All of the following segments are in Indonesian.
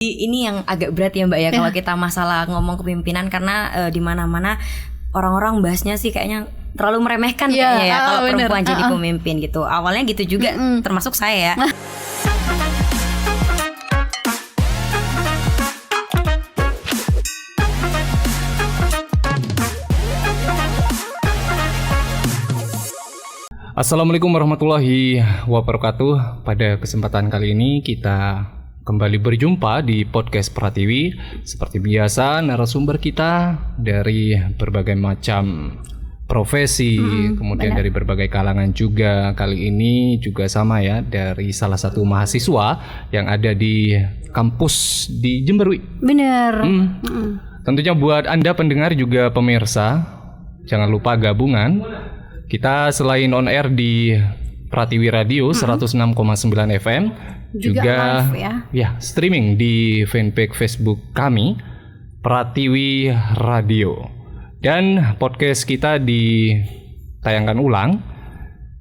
Ini yang agak berat ya Mbak ya kalau kita masalah ngomong kepemimpinan karena di mana-mana orang-orang bahasnya sih kayaknya terlalu meremehkan kayaknya ya kalau perempuan jadi pemimpin gitu. Awalnya gitu juga termasuk saya ya. Assalamualaikum warahmatullahi wabarakatuh. Pada kesempatan kali ini kita kembali berjumpa di podcast Pratiwi. Seperti biasa, narasumber kita dari berbagai macam profesi, kemudian dari berbagai kalangan juga. Kali ini juga sama ya, dari salah satu mahasiswa yang ada di kampus di Jember. Bener. Tentunya buat Anda pendengar juga pemirsa, jangan lupa gabungan. Kita selain on air di Pratiwi Radio 106,9 FM juga live ya. Streaming di fanpage Facebook kami Pratiwi Radio, dan podcast kita ditayangkan ulang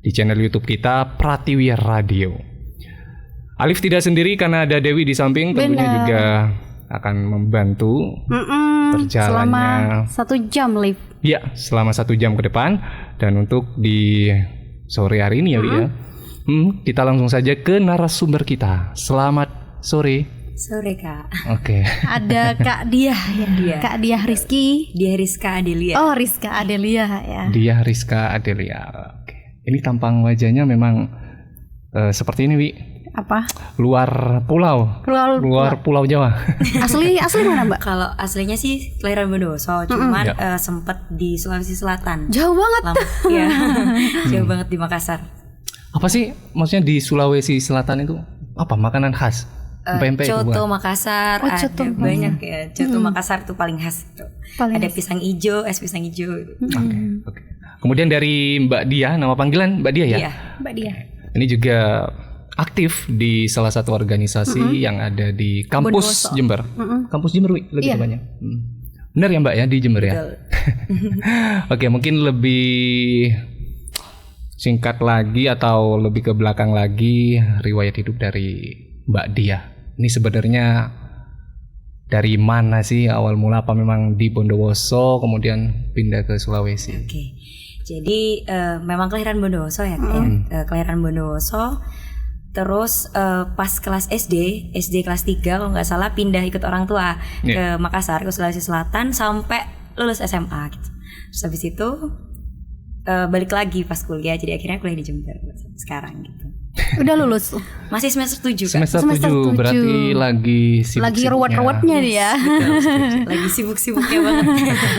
di channel YouTube kita Pratiwi Radio. Alif tidak sendiri karena ada Dewi di samping. Tentunya juga akan membantu berjalannya selama 1 jam live. Ya, selama 1 jam ke depan. Dan untuk di sore hari ini ya, ya, kita langsung saja ke narasumber kita. Selamat sore. Sore Kak. Oke. Ada Kak Diah ya. Kak Diah Rizky. Dia Rizka Adelia. Oh, Rizka Adelia ya. Dia Rizka Adelia. Oke. Ini tampang wajahnya memang seperti ini, Wi. Apa? Luar pulau. Luar pulau Jawa. Asli mana Mbak? Kalau aslinya sih kelahiran Bondowoso, cuman sempat di Sulawesi Selatan. Jauh banget. Ya. Jauh banget di Makassar. Apa sih maksudnya di Sulawesi Selatan itu? Apa makanan khas? Coto Makassar, coto. Banyak ya. Coto Makassar tuh paling khas tuh. Ada pisang hijau, es pisang hijau. Oke. Kemudian dari Mbak Dia, nama panggilan Mbak Dia ya? Iya, Mbak Dia. Ini juga aktif di salah satu organisasi yang ada di kampus Bondowoso. Jember. Kampus Jember, lebih tepatnya. Benar ya Mbak ya, di Jember ya? Oke, mungkin lebih singkat lagi atau lebih ke belakang lagi riwayat hidup dari Mbak Dia. Ini sebenarnya dari mana sih awal mula, apa memang di Bondowoso kemudian pindah ke Sulawesi? Oke. Jadi memang kelahiran Bondowoso ya, kelahiran Bondowoso. Terus pas kelas SD kelas 3 kalau nggak salah pindah ikut orang tua ke Makassar, ke Sulawesi Selatan sampai lulus SMA gitu. Terus habis itu balik lagi pas kuliah, jadi akhirnya kuliah di Jember sekarang gitu. Udah lulus? Masih semester 7 kan? Semester 7 berarti lagi sibuk-sibuknya. Lagi ruwet-ruwetnya nih ya. Lagi sibuk-sibuknya banget.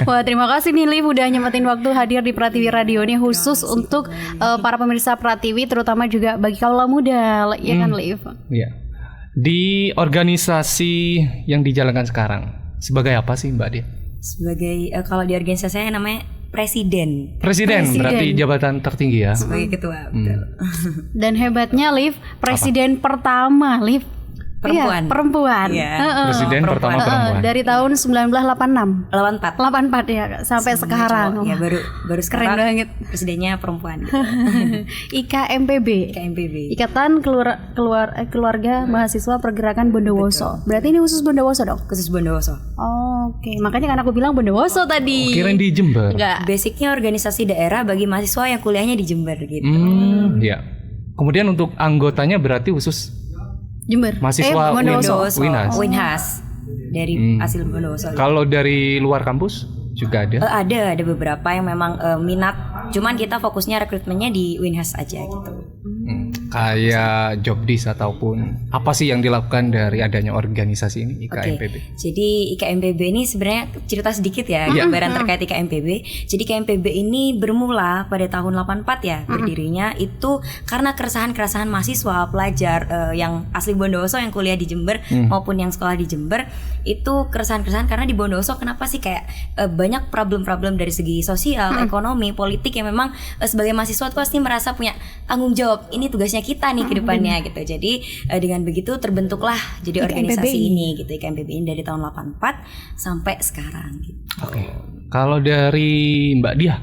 Wah, terima kasih nih Liv udah nyempetin waktu hadir di Pratiwi Radio ini khusus untuk para pemirsa Pratiwi, terutama juga bagi kaula muda, ya kan Liv? Iya. Di organisasi yang dijalankan sekarang sebagai apa sih Mbak Dia? Sebagai kalau di organisasi saya namanya Presiden, berarti jabatan tertinggi ya. sebagai ketua, betul. Dan hebatnya Liv, presiden pertama Liv perempuan. Iya. Presiden pertama perempuan. Dari tahun 1986. 84 ya sampai sekarang. Ya baru sekarang. Keren banget. Presidennya perempuan gitu. IKMPB. Ikatan Keluarga Mahasiswa Pergerakan Bondowoso. Berarti ini khusus Bondowoso dong? Khusus Bondowoso. Oke, makanya kan aku bilang Bondowoso tadi. Kirain di Jember. Enggak. Basicnya organisasi daerah bagi mahasiswa yang kuliahnya di Jember gitu. Iya. Kemudian untuk anggotanya berarti khusus Jember. Mahasiswa Bondowoso. Winhas. Winhas. Dari hasil Bondowoso. Kalau dari luar kampus juga ada? Ada beberapa yang memang minat. Cuman kita fokusnya rekrutmennya di Winhas aja gitu. Kayak jobdesk ataupun apa sih yang dilakukan dari adanya organisasi ini IKMPB? Jadi IKMPB ini sebenarnya cerita sedikit ya gambaran terkait IKMPB. Jadi IKMPB ini bermula pada tahun 84 ya berdirinya itu karena keresahan mahasiswa pelajar yang asli Bondowoso yang kuliah di Jember maupun yang sekolah di Jember, itu keresahan karena di Bondowoso kenapa sih kayak banyak problem-problem dari segi sosial, ekonomi, politik yang memang sebagai mahasiswa tuh pasti merasa punya tanggung jawab. Ini tugasnya kita nih ke depannya gitu. Jadi dengan begitu terbentuklah jadi organisasi ini gitu, IKMPB ini dari tahun 84 sampai sekarang gitu. Oke. Kalau dari Mbak Dia,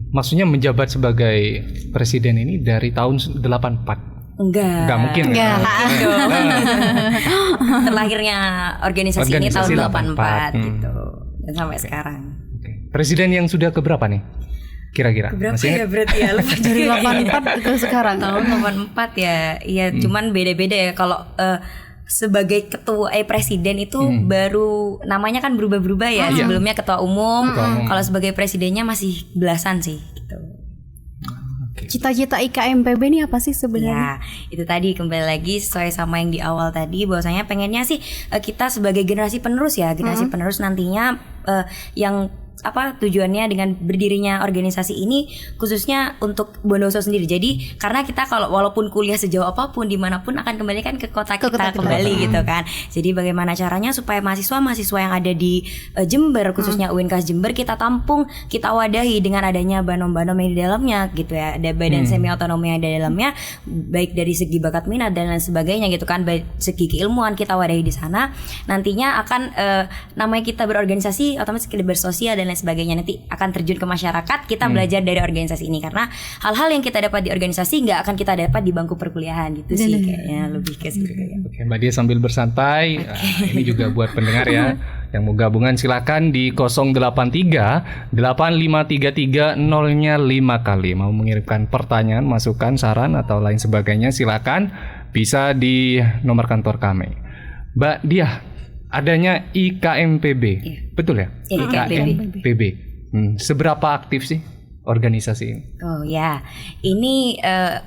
maksudnya menjabat sebagai presiden ini dari tahun 84. Nggak mungkin. Nggak. Terlahirnya organisasi ini tahun 84 84. gitu. Dan sampai sekarang. Oke. Presiden yang sudah keberapa nih? Kira-kira. Berapa Masih ya ingat? berarti ya? Lupa Dari juga ya. 84 ke sekarang. Tahun 84 ya. Iya, cuman beda-beda ya kalau sebagai ketua presiden itu baru namanya kan berubah-berubah ya. Sebelumnya ketua umum. Kalau sebagai presidennya masih belasan sih gitu. Cita-cita IKMPB ini apa sih sebenarnya? Ya, itu tadi kembali lagi sesuai sama yang di awal tadi, bahwasanya pengennya sih kita sebagai generasi penerus ya, generasi penerus nantinya yang tujuannya dengan berdirinya organisasi ini khususnya untuk Bondowoso sendiri. Jadi karena kita kalau walaupun kuliah sejauh apapun dimanapun akan kembali kan ke kota kita kembali gitu kan. Jadi bagaimana caranya supaya mahasiswa yang ada di Jember khususnya UINKAS Jember kita tampung, kita wadahi dengan adanya banom-banom yang di dalamnya gitu ya. Ada badan semi otonom yang ada di dalamnya, baik dari segi bakat minat dan lain sebagainya gitu kan, baik segi keilmuan kita wadahi di sana. Nantinya akan namanya kita berorganisasi otomatis kita bersosial dan lain sebagainya, nanti akan terjun ke masyarakat, kita belajar dari organisasi ini karena hal-hal yang kita dapat di organisasi nggak akan kita dapat di bangku perkuliahan gitu sih kayaknya lebih ke situ ya. Oke, Mbak Dia sambil bersantai. Ini juga buat pendengar ya yang mau gabungan silakan di 083 8533 0-nya 5 kali. Mau mengirimkan pertanyaan, masukan, saran atau lain sebagainya silakan bisa di nomor kantor kami. Mbak Dia, adanya IKMPB, betul ya? IKMPB. Seberapa aktif sih organisasi ini? Oh ya, ini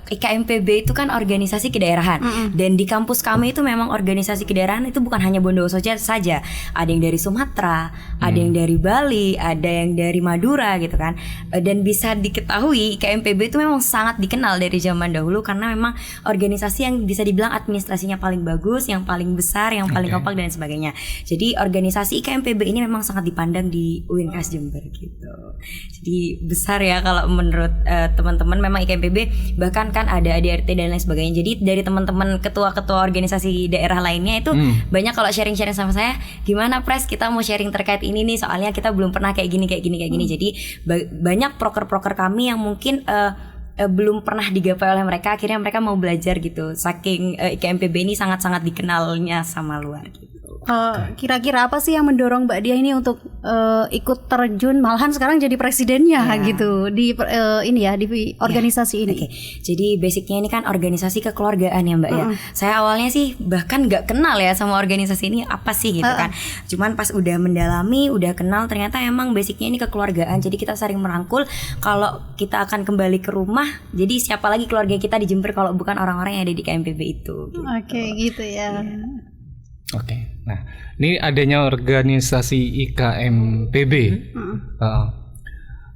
IKMPB itu kan organisasi kedaerahan dan di kampus kami itu memang organisasi kedaerahan itu bukan hanya Bondowoso saja, ada yang dari Sumatera, ada yang dari Bali, ada yang dari Madura gitu kan. Dan bisa diketahui IKMPB itu memang sangat dikenal dari zaman dahulu karena memang organisasi yang bisa dibilang administrasinya paling bagus, yang paling besar, yang paling kompak dan sebagainya. Jadi organisasi IKMPB ini memang sangat dipandang di UINKAS Jember gitu. Jadi besar ya kalau menurut teman-teman memang IKMPB, bahkan kan ada ADRT dan lain sebagainya. Jadi dari teman-teman ketua-ketua organisasi daerah lainnya itu banyak kalau sharing-sharing sama saya, gimana Pres kita mau sharing terkait ini nih, soalnya kita belum pernah kayak gini. Jadi banyak proker-proker kami yang mungkin belum pernah digapai oleh mereka, akhirnya mereka mau belajar gitu. Saking IKMPB ini sangat-sangat dikenalnya sama luar gitu. Kira-kira apa sih yang mendorong Mbak Dia ini untuk ikut terjun malahan sekarang jadi presidennya gitu di di organisasi ini? Oke. Jadi basicnya ini kan organisasi kekeluargaan ya Mbak ya. Saya awalnya sih bahkan nggak kenal ya sama organisasi ini apa sih gitu kan. Cuman pas udah mendalami, udah kenal, ternyata emang basicnya ini kekeluargaan. Jadi kita sering merangkul kalau kita akan kembali ke rumah. Jadi siapa lagi keluarga kita di Jember kalau bukan orang-orang yang ada di KMPB itu. Gitu. Oke, gitu ya. Oke, nah ini adanya organisasi IKMPB.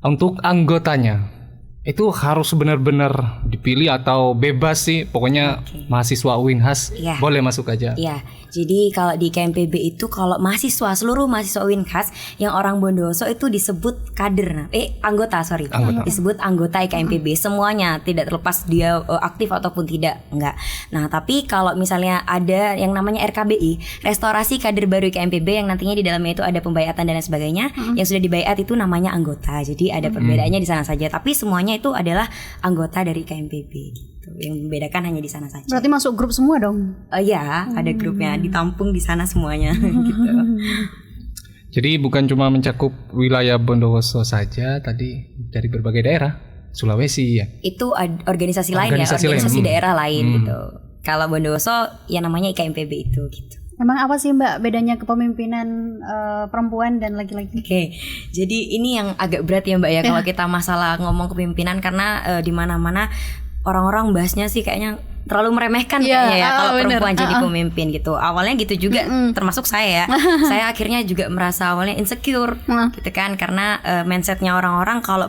Untuk anggotanya itu harus benar-benar dipilih atau bebas sih, pokoknya mahasiswa UINKAS boleh masuk aja. Iya, jadi kalau di KMPB itu kalau seluruh mahasiswa UINKAS yang orang Bondowoso itu disebut kader, anggota. Disebut anggota IKMPB semuanya, tidak terlepas dia aktif ataupun tidak, enggak. Nah, tapi kalau misalnya ada yang namanya RKBI, restorasi kader baru IKMPB yang nantinya di dalamnya itu ada pembayatan dan lain sebagainya, yang sudah dibayat itu namanya anggota. Jadi ada perbedaannya di sana saja, tapi semuanya itu adalah anggota dari KMPB gitu. Yang membedakan hanya di sana saja. Berarti masuk grup semua dong? Ya, ada grupnya, ditampung di sana semuanya gitu. Jadi bukan cuma mencakup wilayah Bondowoso saja, tadi dari berbagai daerah, Sulawesi ya. Itu organisasi lain ya, organisasi daerah lain gitu. Kalau Bondowoso ya namanya IKMPB itu gitu. Emang apa sih Mbak bedanya kepemimpinan perempuan dan laki-laki? Oke, jadi ini yang agak berat ya Mbak ya kalau kita masalah ngomong kepemimpinan karena di mana-mana orang-orang bahasnya sih kayaknya terlalu meremehkan kayaknya ya kalau perempuan jadi pemimpin gitu. Awalnya gitu juga termasuk saya ya. Saya akhirnya juga merasa awalnya insecure gitu kan karena mindsetnya orang-orang kalau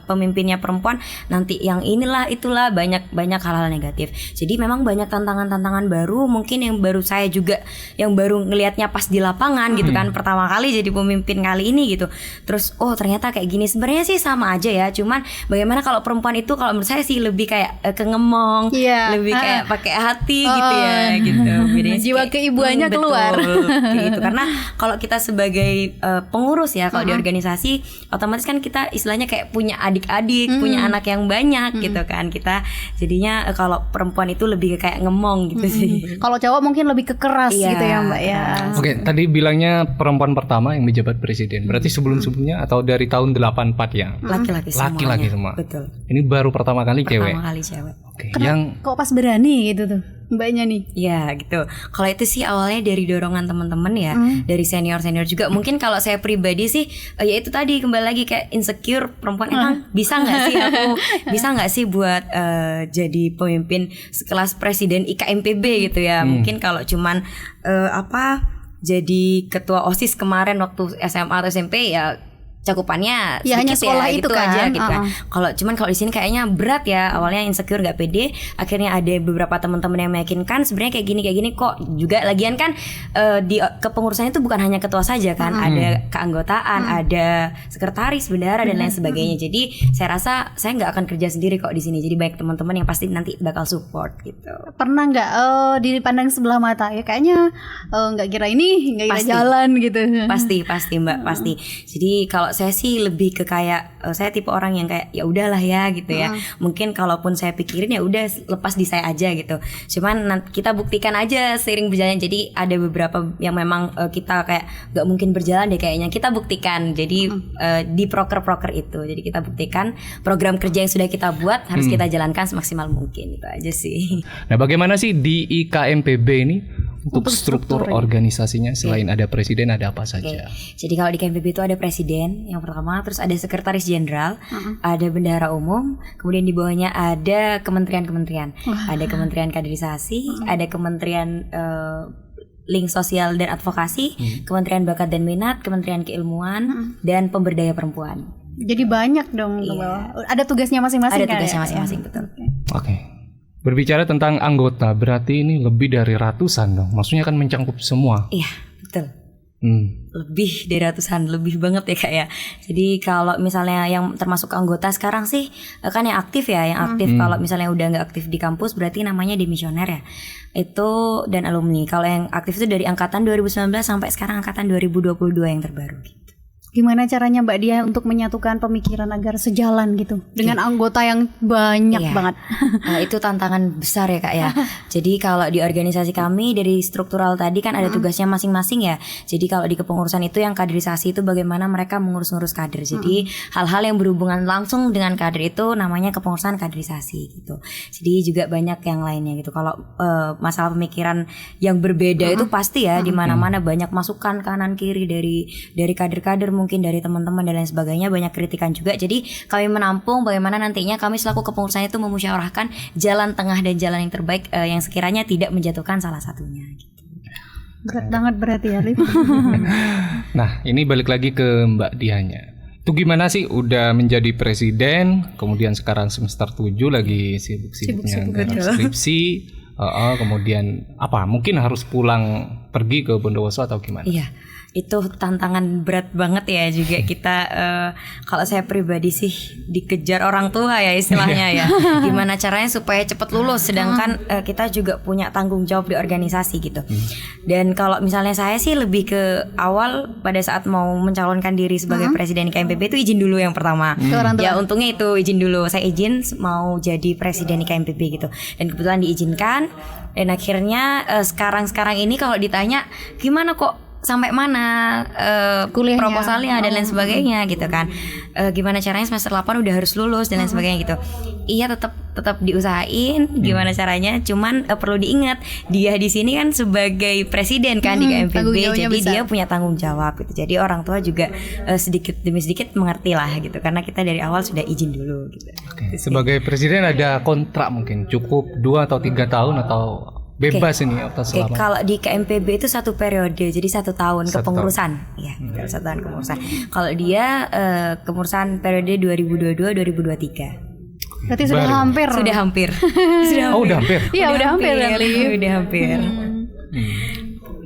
pemimpinnya perempuan nanti yang inilah itulah banyak hal-hal negatif. Jadi memang banyak tantangan-tantangan baru mungkin yang baru saya juga yang baru ngelihatnya pas di lapangan gitu kan pertama kali jadi pemimpin kali ini gitu. Terus ternyata kayak gini sebenarnya sih sama aja ya. Cuman bagaimana kalau perempuan itu kalau menurut saya sih lebih kayak kengemong, lebih kayak pakai hati gitu ya gitu. Bedanya sih Jiwa kayak, keibuannya keluar. Kayak gitu. Karena kalau kita sebagai pengurus ya, kalau di organisasi otomatis kan kita istilahnya kayak punya adik-adik, punya anak yang banyak gitu kan. Kita jadinya kalau perempuan itu lebih kayak ngemong gitu sih. Kalau cowok mungkin lebih kekeras Iya, gitu ya Mbak ya. Oke, tadi bilangnya perempuan pertama yang menjabat presiden. Berarti sebelum-sebelumnya atau dari tahun 84 ya? Laki-laki semuanya. Laki-laki semua. Betul. Ini baru pertama kali cewek. Pertama kali cewek. Oke, yang Kok pas berani gitu tuh Mbaknya nih? Ya gitu. Kalau itu sih awalnya dari dorongan teman-teman ya, dari senior-senior juga. Mungkin kalau saya pribadi sih, ya itu tadi kembali lagi kayak insecure perempuan emang bisa nggak sih aku bisa nggak sih buat jadi pemimpin sekelas presiden IKMPB gitu ya. Mungkin kalau cuman jadi ketua OSIS kemarin waktu SMA atau SMP ya cakupannya Ya, hanya sedikit sekolah ya, itu gitu kan. aja gitu kan. Kalau di sini kayaknya berat ya, awalnya insecure nggak pede, akhirnya ada beberapa teman-teman yang meyakinkan sebenarnya kayak gini kok. Juga lagian kan di kepengurusan itu bukan hanya ketua saja kan, ada keanggotaan, ada sekretaris, bendahara dan lain sebagainya. Jadi saya rasa saya nggak akan kerja sendiri kok di sini. Jadi banyak teman-teman yang pasti nanti bakal support gitu. Pernah nggak dipandang sebelah mata ya kayaknya nggak kira ini, nggak kira Pasti. jalan gitu? Pasti Mbak, pasti. Jadi kalau saya sih lebih ke kayak saya tipe orang yang kayak ya udahlah ya gitu ya. Mungkin kalaupun saya pikirin ya udah lepas di saya aja gitu. Cuman kita buktikan aja seiring berjalan. Jadi ada beberapa yang memang kita kayak gak mungkin berjalan deh kayaknya. Kita buktikan. Jadi di proker-proker itu. Jadi kita buktikan program kerja yang sudah kita buat harus kita jalankan semaksimal mungkin. Itu aja sih. Nah, bagaimana sih di IKMPB ini untuk struktur organisasinya selain ada presiden ada apa saja? Jadi kalau di KMPB itu ada presiden yang pertama, terus ada sekretaris jenderal, ada bendahara umum, kemudian di bawahnya ada kementerian-kementerian, ada kementerian kaderisasi, ada kementerian link sosial dan advokasi, kementerian bakat dan minat, kementerian keilmuan, dan pemberdaya perempuan. Jadi banyak dong. Ada tugasnya masing-masing. Ada tugasnya kan, masing-masing betul. Oke. Berbicara tentang anggota, berarti ini lebih dari ratusan dong. Maksudnya kan mencakup semua. Iya betul. Lebih dari ratusan, lebih banget ya Kak ya. Jadi kalau misalnya yang termasuk anggota sekarang sih kan yang aktif ya, yang aktif. Kalau misalnya udah nggak aktif di kampus berarti namanya demisioner ya. Itu dan alumni. Kalau yang aktif itu dari angkatan 2019 sampai sekarang angkatan 2022 yang terbaru. Gimana caranya Mbak Dia untuk menyatukan pemikiran agar sejalan gitu dengan anggota yang banyak banget? Itu tantangan besar ya Kak ya. Jadi kalau di organisasi kami dari struktural tadi kan ada tugasnya masing-masing ya. Jadi kalau di kepengurusan itu yang kaderisasi itu bagaimana mereka mengurus-ngurus kader. Jadi hal-hal yang berhubungan langsung dengan kader itu namanya kepengurusan kaderisasi gitu. Jadi juga banyak yang lainnya gitu. Kalau masalah pemikiran yang berbeda itu pasti ya di mana-mana banyak masukan kanan kiri dari kader-kader, mungkin dari teman-teman dan lain sebagainya, banyak kritikan juga. Jadi kami menampung bagaimana nantinya kami selaku kepengurusan itu memusyawarahkan jalan tengah dan jalan yang terbaik yang sekiranya tidak menjatuhkan salah satunya gitu. Berat banget berarti ya Lip. Nah, ini balik lagi ke Mbak Dianya. Itu gimana sih udah menjadi presiden, kemudian sekarang semester 7 lagi sibuk-sibuknya dengan skripsi, kemudian apa? Mungkin harus pulang pergi ke Bondowoso atau gimana? Iya. Itu tantangan berat banget ya juga kita kalau saya pribadi sih dikejar orang tua ya istilahnya ya. Gimana caranya supaya cepat lulus sedangkan kita juga punya tanggung jawab di organisasi gitu. Dan kalau misalnya saya sih lebih ke awal pada saat mau mencalonkan diri sebagai presiden IKMPB itu izin dulu yang pertama. Ya untungnya itu izin dulu. Saya izin mau jadi presiden IKMPB gitu. Dan kebetulan diizinkan dan akhirnya sekarang ini kalau ditanya gimana kok sampai mana Kuliahnya, proposalnya dan lain sebagainya gitu kan, gimana caranya semester 8 udah harus lulus dan lain sebagainya gitu. Iya tetap diusahain gimana caranya, cuman perlu diingat dia di sini kan sebagai presiden kan di KMPB, jadi besar. Dia punya tanggung jawab gitu. Jadi orang tua juga sedikit demi sedikit mengerti lah gitu, karena kita dari awal sudah izin dulu gitu. Sebagai presiden ada kontrak mungkin cukup 2 atau 3 tahun atau bebas ini atau selama? Kalau di KMPB itu 1 periode, jadi 1 tahun kepengurusan. Iya, 1 tahun kepengurusan. Kalau dia kepengurusan periode 2022-2023. Berarti sudah hampir. Sudah hampir. Oh, udah hampir. Iya, udah hampir. Udah hampir.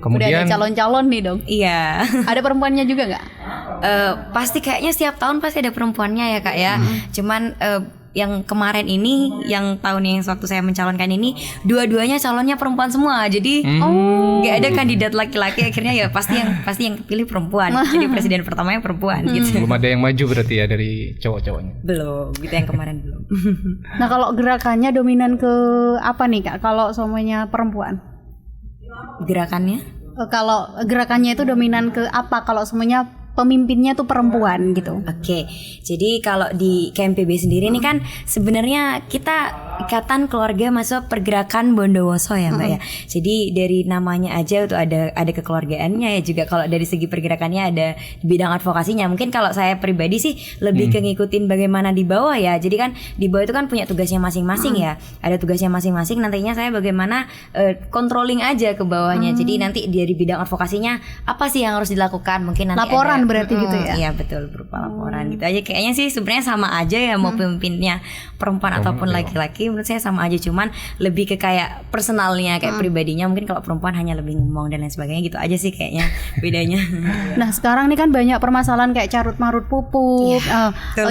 Kemudian udah ada calon-calon nih dong. Iya. Ada perempuannya juga nggak? Pasti kayaknya setiap tahun pasti ada perempuannya ya Kak ya. Cuman yang kemarin ini, yang tahun yang waktu saya mencalonkan ini, dua-duanya calonnya perempuan semua. Jadi nggak ada kandidat laki-laki, akhirnya ya pasti yang pilih perempuan. Jadi presiden pertamanya perempuan gitu. Belum ada yang maju berarti ya dari cowok-cowoknya. Belum, gitu yang kemarin belum. Nah, kalau gerakannya dominan ke apa nih Kak? Kalau semuanya perempuan? Gerakannya? Kalau gerakannya itu dominan ke apa? Kalau semuanya pemimpinnya tuh perempuan gitu. Oke, jadi kalau di KMPB sendiri ini kan sebenarnya kita Ikatan Keluarga Mahasiswa Pergerakan Bondowoso ya Mbak ya. Jadi dari namanya aja itu ada kekeluargaannya ya, juga kalau dari segi pergerakannya ada di bidang advokasinya. Mungkin kalau saya pribadi sih lebih ke ngikutin bagaimana di bawah ya. Jadi kan di bawah itu kan punya tugasnya masing-masing ya. Ada tugasnya masing-masing, nantinya saya bagaimana controlling aja ke bawahnya. Jadi nanti dari bidang advokasinya apa sih yang harus dilakukan? Mungkin nanti laporan ada, berarti gitu ya. Iya betul, berupa laporan gitu aja. Kayaknya sih sebenarnya sama aja ya, mau pemimpinnya perempuan ataupun laki-laki, menurut saya sama aja, cuman lebih ke kayak personalnya, kayak pribadinya. Mungkin kalau perempuan hanya lebih ngomong dan lain sebagainya, gitu aja sih kayaknya bedanya. Nah, sekarang nih kan banyak permasalahan kayak carut marut pupuk,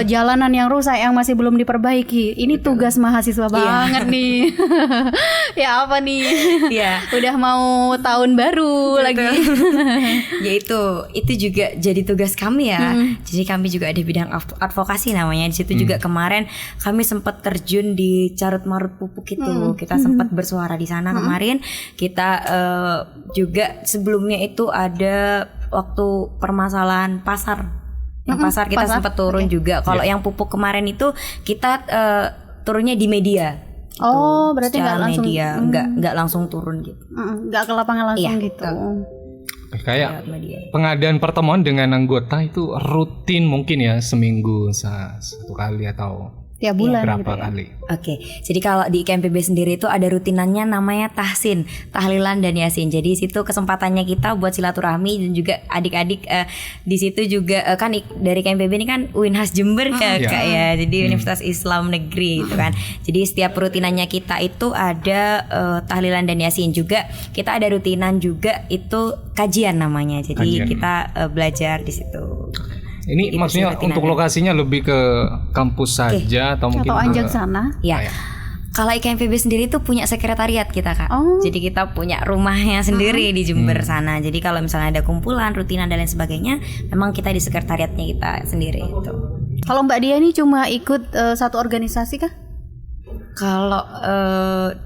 jalanan yang rusak yang masih belum diperbaiki. Ini tugas mahasiswa banget nih. Ya apa nih? Iya. Udah mau tahun baru lagi. Ya itu juga jadi tugas kami ya. Jadi kami juga ada bidang advokasi namanya. Di situ juga kemarin kami sempat terjun di carut marut pupuk itu. Kita sempat bersuara di sana kemarin. Kita juga sebelumnya itu ada waktu permasalahan pasar. Yang pasar kita sempat turun juga. Kalau yang pupuk kemarin itu kita turunnya di media. Oh, berarti nggak langsung media, nggak langsung turun gitu. Nggak ke lapangan langsung gitu. Kayak pengadaan pertemuan dengan anggota itu rutin mungkin ya, seminggu satu kali atau tiap bulan berapa gitu ya? kali. Oke, jadi kalau di KMPB sendiri itu ada rutinannya namanya tahsin, tahlilan dan yasin. Jadi situ kesempatannya kita buat silaturahmi, dan juga adik-adik di situ juga kan dari KMPB ini kan UINHAS Jember Kak ya. Jadi Universitas Islam Negeri gitu kan. Jadi setiap rutinannya kita itu ada tahlilan dan yasin, juga kita ada rutinan juga itu kajian namanya. Jadi kita belajar di situ. Ini Itu maksudnya untuk lokasinya lebih ke kampus saja atau mungkin anjak sana? Ya. Kalau IKMPB sendiri tuh punya sekretariat kita Kak. Jadi kita punya rumahnya sendiri di Jember sana. Jadi kalau misalnya ada kumpulan, rutinan dan lain sebagainya, memang kita di sekretariatnya kita sendiri itu. Kalau Mbak Dia ini cuma ikut satu organisasi kah? Kalau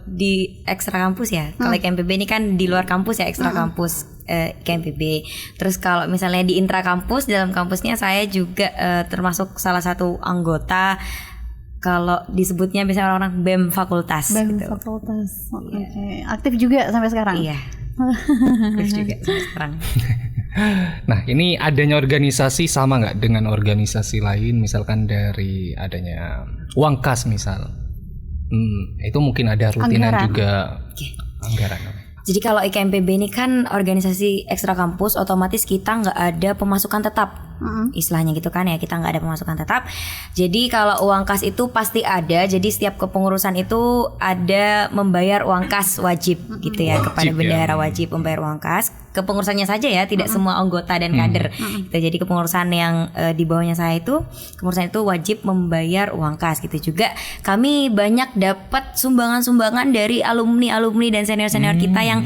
di ekstra kampus ya, kalau IKMPB ini kan di luar kampus ya, ekstra kampus IKMPB. Terus kalau misalnya di intra kampus, dalam kampusnya saya juga termasuk salah satu anggota. Kalau disebutnya misalnya orang BEM fakultas. BEM gitu. fakultas. Oke. Aktif juga sampai sekarang? Iya. Aktif juga sampai sekarang. Nah, ini adanya organisasi sama nggak dengan organisasi lain, misalkan dari adanya uang kas misal. Itu mungkin ada rutinan Anggaran. juga. Anggaran. Jadi kalau IKMPB ini kan organisasi ekstra kampus, otomatis kita nggak ada pemasukan tetap. Istilahnya gitu kan ya, kita nggak ada pemasukan tetap. Jadi kalau uang kas itu pasti ada. Jadi setiap kepengurusan itu ada membayar uang kas wajib gitu ya, kepada bendahara wajib membayar uang kas. Kepengurusannya saja ya, tidak semua anggota dan kader. Gitu. Jadi kepengurusan yang di bawahnya saya itu, kepengurusan itu wajib membayar uang kas gitu. Juga kami banyak dapat sumbangan-sumbangan dari alumni dan senior-senior kita yang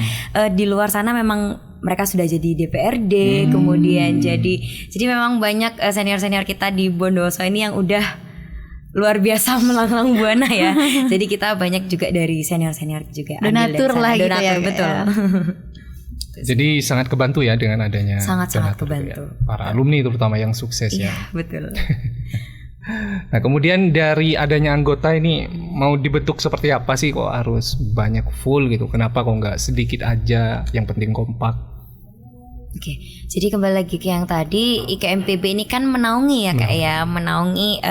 di luar sana memang mereka sudah jadi DPRD, kemudian jadi memang banyak senior-senior kita di Bondowoso ini yang udah luar biasa melanglang buana ya. Jadi kita banyak juga dari senior-senior juga. Donatur lah gitu ya. Betul. Ya. Jadi sangat kebantu ya dengan adanya Sangat-sangat donatur kebantu. Ya. Para alumni terutama yang sukses Iya, ya. betul. Nah, kemudian dari adanya anggota ini mau dibentuk seperti apa sih, kok harus banyak full gitu? Kenapa kok nggak sedikit aja, yang penting kompak? Oke, jadi kembali lagi ke yang tadi, IKMPB ini kan menaungi ya Kak ya, menaungi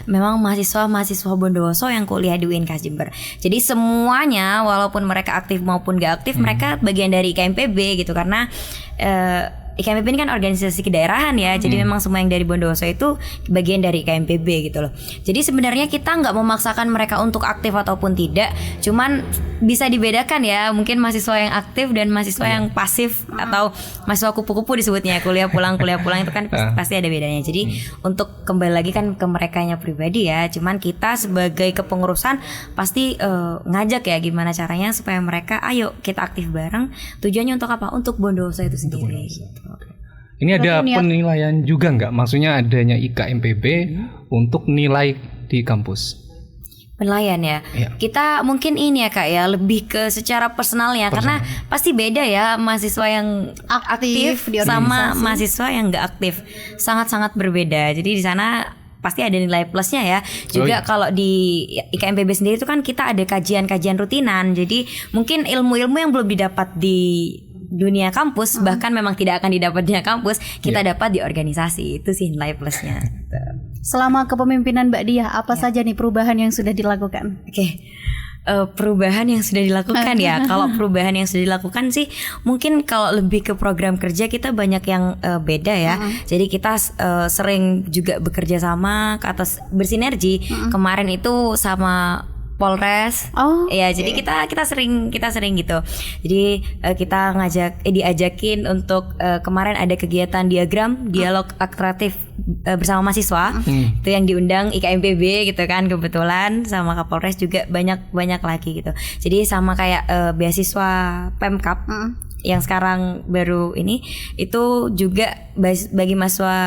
memang mahasiswa Bondowoso yang kuliah di UINHAS Jember. Jadi semuanya walaupun mereka aktif maupun gak aktif, mereka bagian dari IKMPB gitu, karena IKMPB ini kan organisasi kedaerahan ya. Jadi memang semua yang dari Bondowoso itu bagian dari IKMPB gitu loh. Jadi sebenarnya kita nggak memaksakan mereka untuk aktif ataupun tidak. Cuman bisa dibedakan ya. Mungkin mahasiswa yang aktif dan mahasiswa yang pasif atau mahasiswa kupu-kupu disebutnya, kuliah pulang itu kan pasti ada bedanya. Jadi untuk kembali lagi kan ke merekanya pribadi ya. Cuman kita sebagai kepengurusan pasti ngajak ya gimana caranya supaya mereka ayo kita aktif bareng. Tujuannya untuk apa? Untuk Bondowoso itu sendiri. Ini ada penilaian juga nggak? Maksudnya adanya IKMPB untuk nilai di kampus. Penilaian ya. Kita mungkin ini ya Kak ya, lebih ke secara personalnya karena pasti beda ya mahasiswa yang aktif di sama organisasi. mahasiswa yang nggak aktif. Sangat-sangat berbeda. Jadi di sana pasti ada nilai plusnya ya. Juga kalau di IKMPB sendiri itu kan kita ada kajian-kajian rutinan. Jadi mungkin ilmu-ilmu yang belum didapat di dunia kampus bahkan memang tidak akan didapat di kampus, kita dapat di organisasi. Itu sih nilai plusnya. Selama kepemimpinan Mbak Diah, apa saja nih perubahan yang sudah dilakukan? Oke. Perubahan yang sudah dilakukan ya. Kalau perubahan yang sudah dilakukan sih mungkin kalau lebih ke program kerja kita banyak yang beda ya. Jadi kita sering juga bekerja sama ke atas bersinergi. Kemarin itu sama Polres. Ya, jadi kita sering gitu. Jadi kita diajakin untuk kemarin ada kegiatan dialog kreatif bersama mahasiswa. Itu yang diundang IKMPB gitu kan, kebetulan sama Kapolres juga banyak lagi gitu. Jadi sama kayak beasiswa Pemkap yang sekarang baru ini itu juga bagi mahasiswa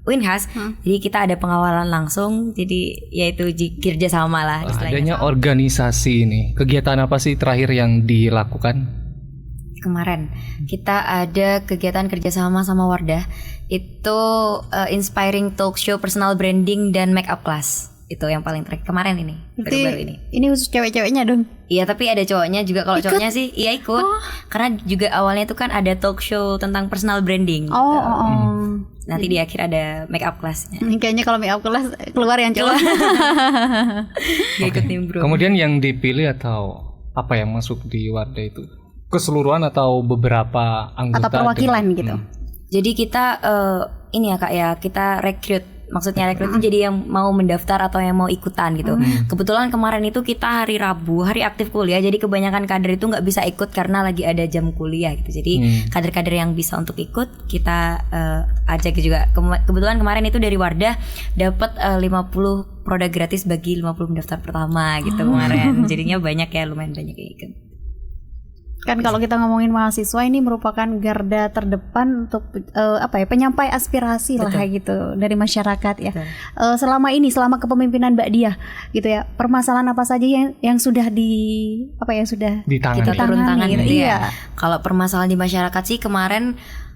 Winhas, jadi kita ada pengawalan langsung, jadi yaitu kerja sama lah. Adanya organisasi ini, kegiatan apa sih terakhir yang dilakukan? Kemarin kita ada kegiatan kerjasama sama Wardah, itu inspiring talk show, personal branding dan make up class. Itu yang paling terakhir kemarin ini, baru-baru ini. Ini khusus cewek-ceweknya dong? Iya, tapi ada cowoknya juga. Kalau cowoknya sih iya ikut. Karena juga awalnya itu kan ada talk show tentang personal branding. Nanti di akhir ada make up classnya. Kayaknya kalau make up class keluar yang cowok. Gak ikut nimbrung. Kemudian yang dipilih atau apa yang masuk di Wardah itu? Keseluruhan atau beberapa anggota? Atau perwakilan gitu? Jadi kita ini ya Kak ya, kita rekrut. Maksudnya rekrut itu jadi yang mau mendaftar atau yang mau ikutan gitu. Kebetulan kemarin itu kita hari Rabu, hari aktif kuliah. Jadi kebanyakan kader itu nggak bisa ikut karena lagi ada jam kuliah gitu. Jadi kader-kader yang bisa untuk ikut kita ajak juga. Kebetulan kemarin itu dari Wardah dapat 50 produk gratis bagi 50 pendaftar pertama gitu kemarin. Jadinya banyak ya, lumayan banyak yang ikut. Kan kalau kita ngomongin mahasiswa ini merupakan garda terdepan untuk penyampai aspirasi lah gitu dari masyarakat ya. Selama kepemimpinan Mbak Diah gitu ya, permasalahan apa saja yang sudah ditangani kita turun tangan gitu ya. Kalau permasalahan di masyarakat sih kemarin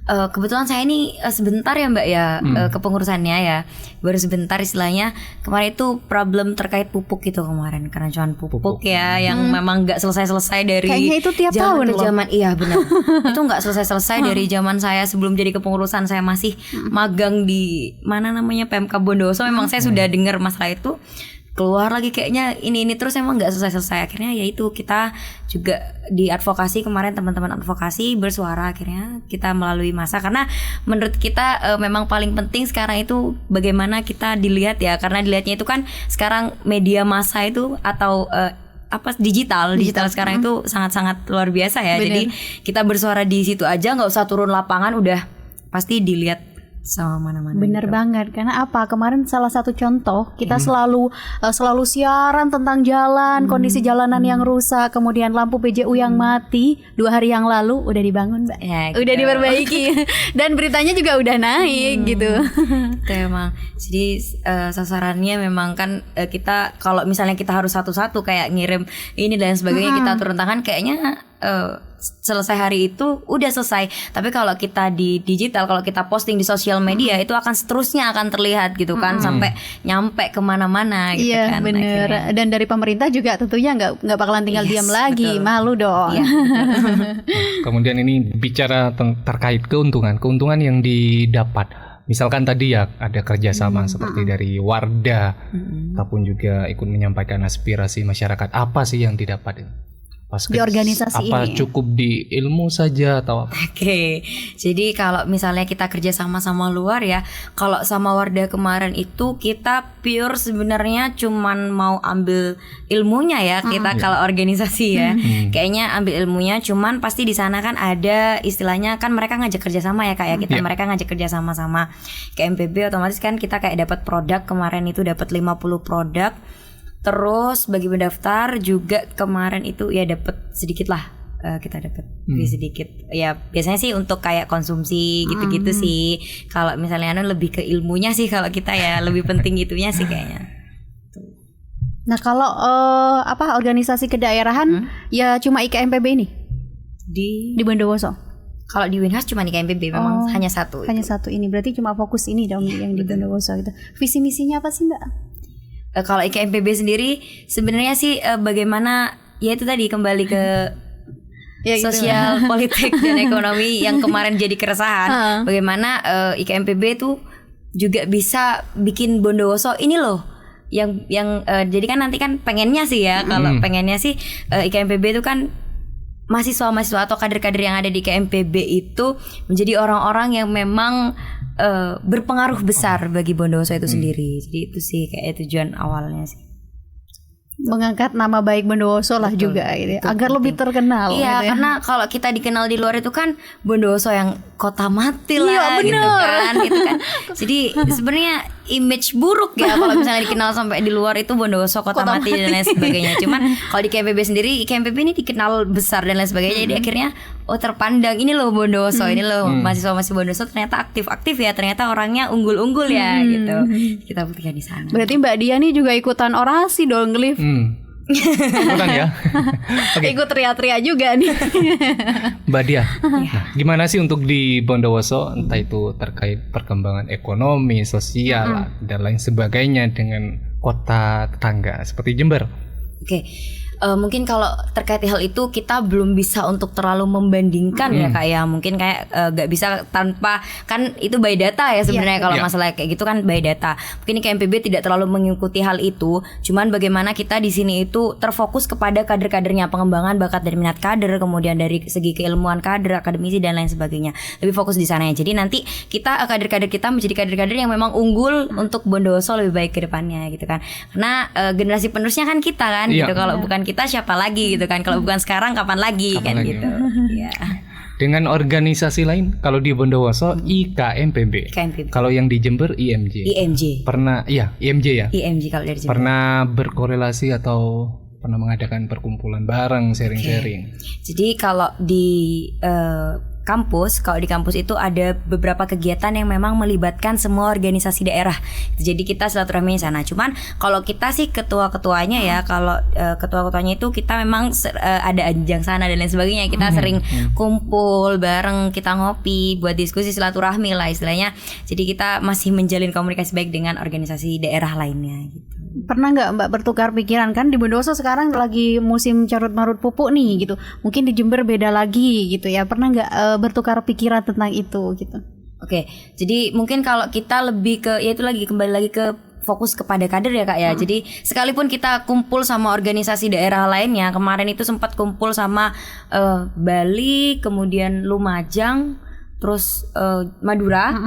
kebetulan saya ini sebentar ya Mbak ya kepengurusannya ya, baru sebentar istilahnya. Kemarin itu problem terkait pupuk gitu kemarin, karena cuman pupuk ya yang memang nggak selesai dari kayaknya itu tiap tahun loh. Iya benar. Itu nggak selesai dari zaman saya sebelum jadi kepengurusan. Saya masih magang di mana namanya Pemkab Bondowoso. Memang saya sudah dengar masalah itu, keluar lagi kayaknya ini terus emang nggak selesai. Akhirnya ya itu kita juga di advokasi kemarin, teman-teman advokasi bersuara, akhirnya kita melalui masa, karena menurut kita memang paling penting sekarang itu bagaimana kita dilihat ya, karena dilihatnya itu kan sekarang media massa itu atau digital sekarang itu sangat-sangat luar biasa ya. Bener. Jadi kita bersuara di situ aja, nggak usah turun lapangan udah pasti dilihat sama mana-mana. Bener gitu. banget, karena apa? Kemarin salah satu contoh kita selalu siaran tentang jalan, kondisi jalanan yang rusak, kemudian lampu PJU yang mati 2 hari yang lalu udah dibangun, Mbak. Ya, gitu. Udah diperbaiki dan beritanya juga udah naik gitu. Itu emang. Jadi sasarannya memang kan kita kalau misalnya kita harus satu-satu kayak ngirim ini dan sebagainya, kita turun tangan kayaknya selesai hari itu udah selesai. Tapi kalau kita di digital, kalau kita posting di sosial media, itu akan seterusnya akan terlihat gitu kan, sampai nyampe kemana-mana gitu iya, kan. Bener. Akhirnya. Dan dari pemerintah juga tentunya nggak bakalan tinggal diam lagi, betul. malu dong. Iya, Kemudian ini bicara terkait keuntungan yang didapat. Misalkan tadi ya ada kerjasama seperti dari Wardah, ataupun juga ikut menyampaikan aspirasi masyarakat. Apa sih yang didapat? di organisasi apa ini. cukup di ilmu saja atau apa? Oke, jadi kalau misalnya kita kerja sama luar ya, kalau sama Wardah kemarin itu kita pure sebenarnya cuman mau ambil ilmunya ya, kita kalau organisasi ya, kayaknya ambil ilmunya, cuman pasti di sana kan ada istilahnya kan mereka ngajak kerja sama ya kayak kita, mereka ngajak kerja sama ke MPB, otomatis kan kita kayak dapat produk, kemarin itu dapat 50 produk. Terus bagi pendaftar juga kemarin itu ya dapat sedikit lah, kita dapat sedikit ya, biasanya sih untuk kayak konsumsi gitu-gitu sih. Kalau misalnya lebih ke ilmunya sih kalau kita ya, lebih penting itunya sih kayaknya. Nah kalau organisasi kedaerahan ya cuma IKMPB ini di Bondowoso. Kalau di Winhas cuma di KMPB memang hanya satu. Hanya satu ini, berarti cuma fokus ini dong yang di Bondowoso gitu. Visi misinya apa sih Mbak? Kalau IKMPB sendiri sebenarnya sih bagaimana ya itu tadi kembali ke sosial, politik dan ekonomi yang kemarin jadi keresahan. Bagaimana IKMPB itu juga bisa bikin Bondowoso ini loh yang jadi kan nanti kan pengennya sih ya, kalau pengennya sih IKMPB itu kan mahasiswa-mahasiswa atau kader-kader yang ada di KMPB itu menjadi orang-orang yang memang berpengaruh besar bagi Bondowoso itu sendiri. Jadi itu sih kayak tujuan awalnya sih. Mengangkat nama baik Bondowoso lah juga gitu, agar lebih terkenal. Iya, gitu ya. karena kalau kita dikenal di luar itu kan Bondowoso yang kota mati lah, gitu kan. Jadi sebenarnya image buruk ya kalau misalnya dikenal sampai di luar itu Bondowoso kota mati dan lain sebagainya. Cuman kalau di KMPB sendiri, KMPB ini dikenal besar dan lain sebagainya. Jadi akhirnya terpandang ini loh Bondowoso, ini loh mahasiswa Bondowoso ternyata aktif ya, ternyata orangnya unggul-unggul ya gitu. Kita buktikan di sana. Berarti Mbak Dia nih juga ikutan orasi dong, Glif. Ikutan ya. Ikut teriak-teriak juga nih. Mbak Dia, nah, gimana sih untuk di Bondowoso, entah itu terkait perkembangan ekonomi, sosial dan lain sebagainya dengan kota tetangga seperti Jember? Oke. Mungkin kalau terkait hal itu kita belum bisa untuk terlalu membandingkan ya Kak ya. Mungkin kayak gak bisa tanpa, kan itu by data ya sebenarnya. Kalau masalah kayak gitu kan by data. Mungkin KMPB tidak terlalu mengikuti hal itu. Cuman bagaimana kita di sini itu terfokus kepada kader-kadernya, pengembangan bakat dan minat kader, kemudian dari segi keilmuan kader, akademisi dan lain sebagainya. Lebih fokus di sana ya. Jadi nanti kita kader-kader kita menjadi kader-kader yang memang unggul untuk Bondowoso lebih baik ke depannya gitu kan. Karena generasi penerusnya kan kita kan gitu. Kalau bukan kita siapa lagi gitu kan, kalau bukan sekarang kapan lagi gitu. Ya. Dengan organisasi lain, kalau di Bondowoso IKMPB. Kalau yang di Jember IMJ. Pernah IMJ ya? IMJ kalau dari Jember. Pernah berkorelasi atau pernah mengadakan perkumpulan bareng, sharing-sharing? Jadi kalau di kampus, kalau di kampus itu ada beberapa kegiatan yang memang melibatkan semua organisasi daerah. Jadi kita silaturahmi di sana. Cuman kalau kita sih ketua-ketuanya ya, kalau ketua-ketuanya itu kita memang ada ajang sana dan lain sebagainya. Kita sering kumpul bareng, kita ngopi, buat diskusi silaturahmi lah istilahnya. Jadi kita masih menjalin komunikasi baik dengan organisasi daerah lainnya gitu. Pernah nggak Mbak bertukar pikiran, kan di Bondowoso sekarang lagi musim carut marut pupuk nih gitu, mungkin di Jember beda lagi gitu ya, pernah nggak bertukar pikiran tentang itu gitu? Oke, jadi mungkin kalau kita lebih ke ya itu lagi kembali lagi ke fokus kepada kader ya Kak ya. Jadi sekalipun kita kumpul sama organisasi daerah lainnya, kemarin itu sempat kumpul sama Bali, kemudian Lumajang, terus Madura.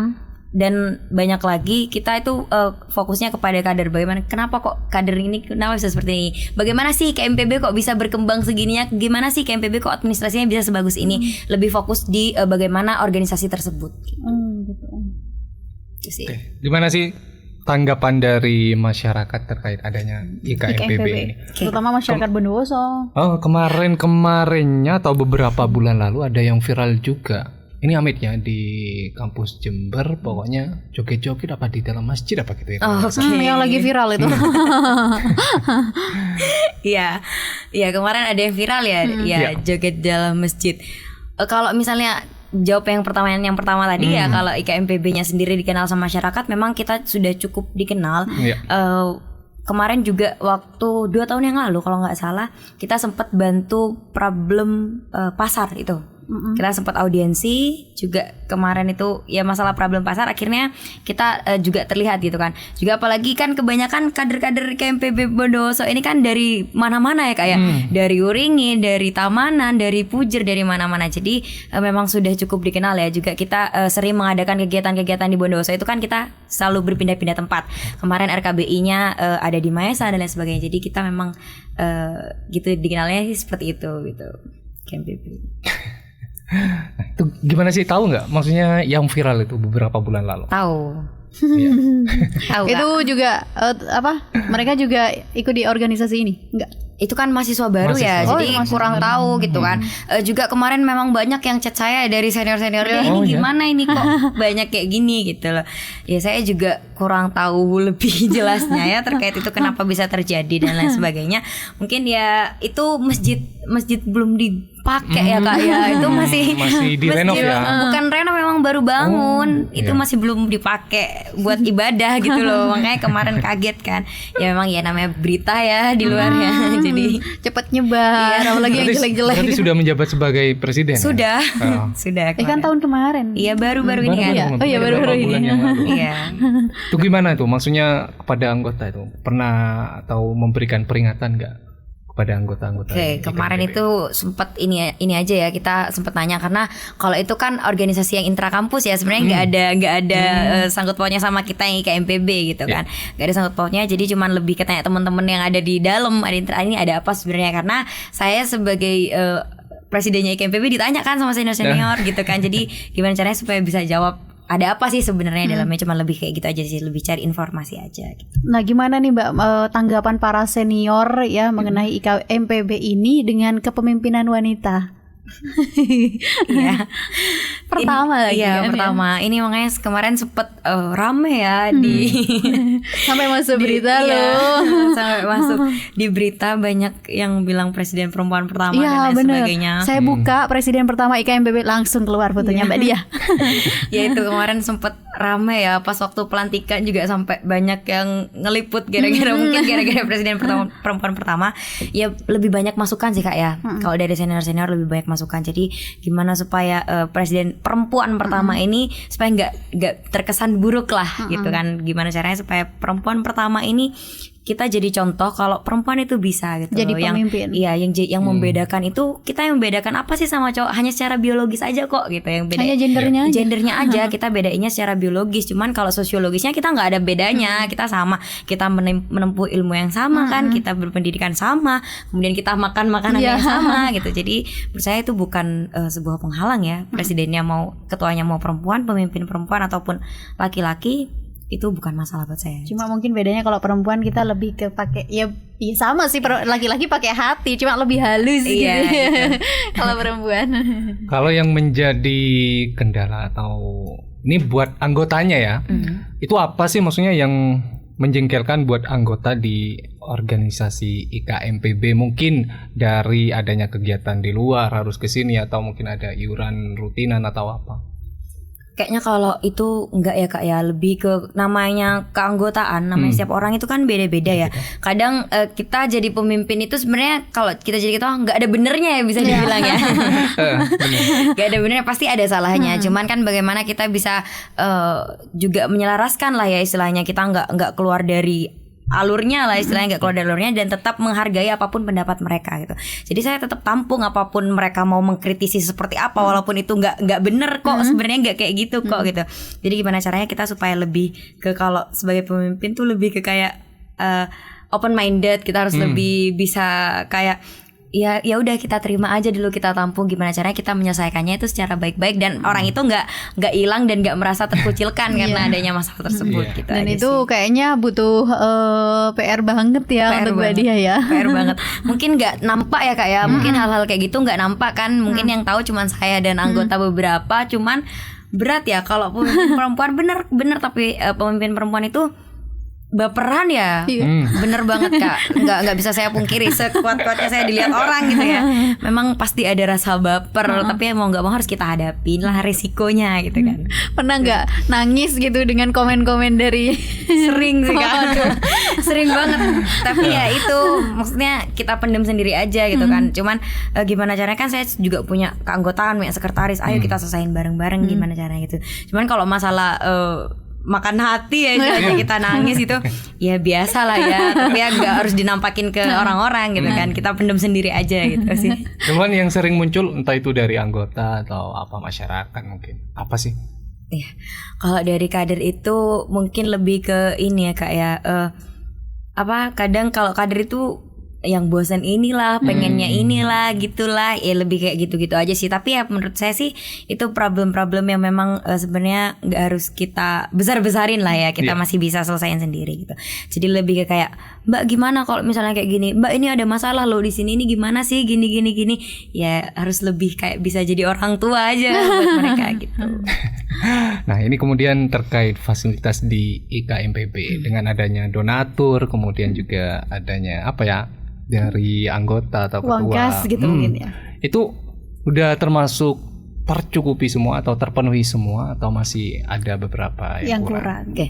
Dan banyak lagi, kita itu fokusnya kepada kader. Bagaimana, kenapa kok kader ini kenapa bisa seperti ini? Bagaimana sih KMPB kok bisa berkembang segininya? Gimana sih KMPB kok administrasinya bisa sebagus ini? Lebih fokus di bagaimana organisasi tersebut. Gitu. Itu sih. Gimana sih tanggapan dari masyarakat terkait adanya IKMPB ini? Terutama masyarakat Bondowoso. Oh, kemarinnya atau beberapa bulan lalu ada yang viral juga. Ini Amit ya, di kampus Jember, pokoknya joget-joget apa di dalam masjid apa gitu ya. Yang lagi viral itu. Iya, kemarin ada yang viral ya, joget dalam masjid. Kalau misalnya jawab yang pertama tadi ya, kalau IKMPB-nya sendiri dikenal sama masyarakat, memang kita sudah cukup dikenal. Kemarin juga waktu 2 tahun yang lalu kalau nggak salah, kita sempat bantu problem pasar itu. Kita sempat audiensi juga kemarin itu ya masalah problem pasar, akhirnya kita juga terlihat gitu kan. Juga apalagi kan kebanyakan kader-kader KMPB Bondowoso ini kan dari mana-mana ya kayak dari Uringin, dari Tamanan, dari Pujer, dari mana-mana. Jadi memang sudah cukup dikenal ya. Juga kita sering mengadakan kegiatan-kegiatan di Bondowoso itu kan kita selalu berpindah-pindah tempat. Kemarin RKBI-nya ada di Maesa dan lain sebagainya. Jadi kita memang gitu dikenalnya sih seperti itu gitu. KMPB. Nah, itu gimana sih, tahu nggak? Maksudnya yang viral itu beberapa bulan lalu. Tahu. Iya. Tahu. Itu juga mereka juga ikut di organisasi ini? Enggak. Itu kan mahasiswa baru ya, jadi kurang tahu gitu kan. Juga kemarin memang banyak yang chat saya dari senior-senior ini gimana ini kok banyak kayak gini gitu loh. Ya saya juga kurang tahu lebih jelasnya ya terkait itu kenapa bisa terjadi dan lain sebagainya. Mungkin ya itu masjid belum dipakai ya Kak ya. Itu masih direnov ya. Bukan renov, memang baru bangun. Itu masih belum dipakai buat ibadah gitu loh. Makanya kemarin kaget kan. Ya memang ya namanya berita ya di luar ya. Jadi cepat nyebar, apalagi yang jelek-jelek. Berarti sudah menjabat sebagai presiden. Sudah. Ya? Sudah. Kan tahun kemarin. Iya baru-baru ini kan. Oh iya baru-baru ini. Iya. Itu gimana tuh? Maksudnya kepada anggota itu pernah atau memberikan peringatan nggak kepada anggota-anggota? Oke, kemarin itu sempat ini aja ya, kita sempat nanya karena kalau itu kan organisasi yang intrakampus ya, sebenarnya nggak ada sangkut pautnya sama kita yang KMPB gitu kan, nggak ada sangkut pautnya. Jadi cuman lebih ketanya teman-teman yang ada di dalam, ini ada apa sebenarnya, karena saya sebagai presidennya KMPB ditanya kan sama senior gitu kan. Jadi gimana caranya supaya bisa jawab ada apa sih sebenarnya dalamnya, cuma lebih kayak gitu aja sih, lebih cari informasi aja gitu. Nah gimana nih Mbak tanggapan para senior ya mengenai KMPB ini dengan kepemimpinan wanita? Iya. Pertama lagi kan, pertama. Ini makanya kemarin sempet rame ya di sampai masuk berita loh. Sampai masuk di berita, banyak yang bilang presiden perempuan pertama dan lain sebagainya. Saya buka presiden pertama IKMPB langsung keluar fotonya Mbak Dia. Ya itu kemarin sempet rame ya, pas waktu pelantikan juga sampai banyak yang ngeliput gara-gara mungkin gara-gara presiden perempuan pertama. Ya lebih banyak masukan sih Kak ya. Kalau dari senior-senior lebih banyak masukan. Jadi gimana supaya presiden perempuan pertama ini supaya nggak terkesan buruk lah gitu kan. Gimana caranya supaya perempuan pertama ini kita jadi contoh kalau perempuan itu bisa gitu jadi loh. pemimpin. Yang membedakan itu, kita yang membedakan apa sih sama cowok, hanya secara biologis aja kok gitu. Yang beda hanya gendernya aja kita bedainnya secara biologis. Cuman kalau sosiologisnya kita nggak ada bedanya. Kita sama, kita menempuh ilmu yang sama kan, kita berpendidikan sama, kemudian kita makan makanan yang sama gitu. Jadi menurut saya itu bukan sebuah penghalang ya. Presidennya mau, ketuanya mau perempuan, pemimpin perempuan ataupun laki-laki, itu bukan masalah buat saya. Cuma mungkin bedanya kalau perempuan kita lebih ke pakai ya sama sih, laki-laki pakai hati, cuma lebih halus gitu. Kalau perempuan. Kalau yang menjadi kendala atau ini buat anggotanya ya, itu apa sih maksudnya yang menjengkelkan buat anggota di organisasi IKMPB? Mungkin dari adanya kegiatan di luar harus ke sini, atau mungkin ada iuran rutinan atau apa? Kayaknya kalau itu enggak ya Kak ya, lebih ke namanya keanggotaan, namanya setiap orang itu kan beda-beda ya. Kadang kita jadi pemimpin itu sebenarnya kalau kita jadi ketua nggak ada benernya ya, bisa dibilang ya. Nggak ada benernya, pasti ada salahnya. Cuman kan bagaimana kita bisa juga menyelaraskan lah ya istilahnya, kita nggak keluar dari alurnya lah istilahnya, nggak keluar dari alurnya, dan tetap menghargai apapun pendapat mereka gitu. Jadi saya tetap tampung apapun mereka mau mengkritisi seperti apa, walaupun itu nggak bener kok, sebenarnya nggak kayak gitu kok gitu. Jadi gimana caranya kita supaya lebih ke, kalau sebagai pemimpin tuh lebih ke kayak open minded, kita harus lebih bisa kayak ya udah kita terima aja dulu, kita tampung, gimana caranya kita menyelesaikannya itu secara baik-baik, dan orang itu nggak hilang dan nggak merasa terkucilkan karena adanya masalah tersebut gitu. Dan itu sih kayaknya butuh PR banget ya PR untuk Mbak Dia ya. PR banget. Mungkin nggak nampak ya Kak ya, mungkin hal-hal kayak gitu nggak nampak kan, mungkin yang tahu cuman saya dan anggota beberapa, cuman berat ya kalau pemimpin perempuan, bener tapi pemimpin perempuan itu baperan ya, bener banget Kak, nggak bisa saya pungkiri, sekuat-kuatnya saya dilihat orang gitu ya, memang pasti ada rasa baper, tapi mau nggak mau harus kita hadapin lah risikonya gitu kan. Pernah nggak nangis gitu dengan komen-komen dari Sering sih Kak, sering banget, tapi ya itu maksudnya kita pendem sendiri aja gitu kan, cuman gimana caranya kan saya juga punya keanggotaan, punya sekretaris, ayo kita selesain bareng-bareng gimana caranya gitu, cuman kalau masalah makan hati ya kita nangis itu ya biasa lah ya, tapi ya nggak harus dinampakin ke orang-orang gitu kan, kita pendem sendiri aja gitu sih. Cuman yang sering muncul entah itu dari anggota atau apa masyarakat mungkin apa sih? Ya, kalau dari kader itu mungkin lebih ke ini ya Kak ya, kadang kalau kader itu yang bosan inilah, pengennya inilah, gitulah, ya lebih kayak gitu-gitu aja sih. Tapi ya menurut saya sih itu problem-problem yang memang sebenarnya nggak harus kita besar-besarin lah ya, kita masih bisa selesaiin sendiri gitu. Jadi lebih ke kayak, Mbak gimana kalau misalnya kayak gini, Mbak ini ada masalah loh di sini, ini gimana sih, gini, ya harus lebih kayak bisa jadi orang tua aja buat mereka gitu. Nah ini kemudian terkait fasilitas di IKMPB dengan adanya donatur, kemudian juga adanya apa ya dari anggota atau ketua, uang kas gitu mungkin ya. Itu udah termasuk tercukupi semua atau terpenuhi semua atau masih ada beberapa yang kurang? Oke.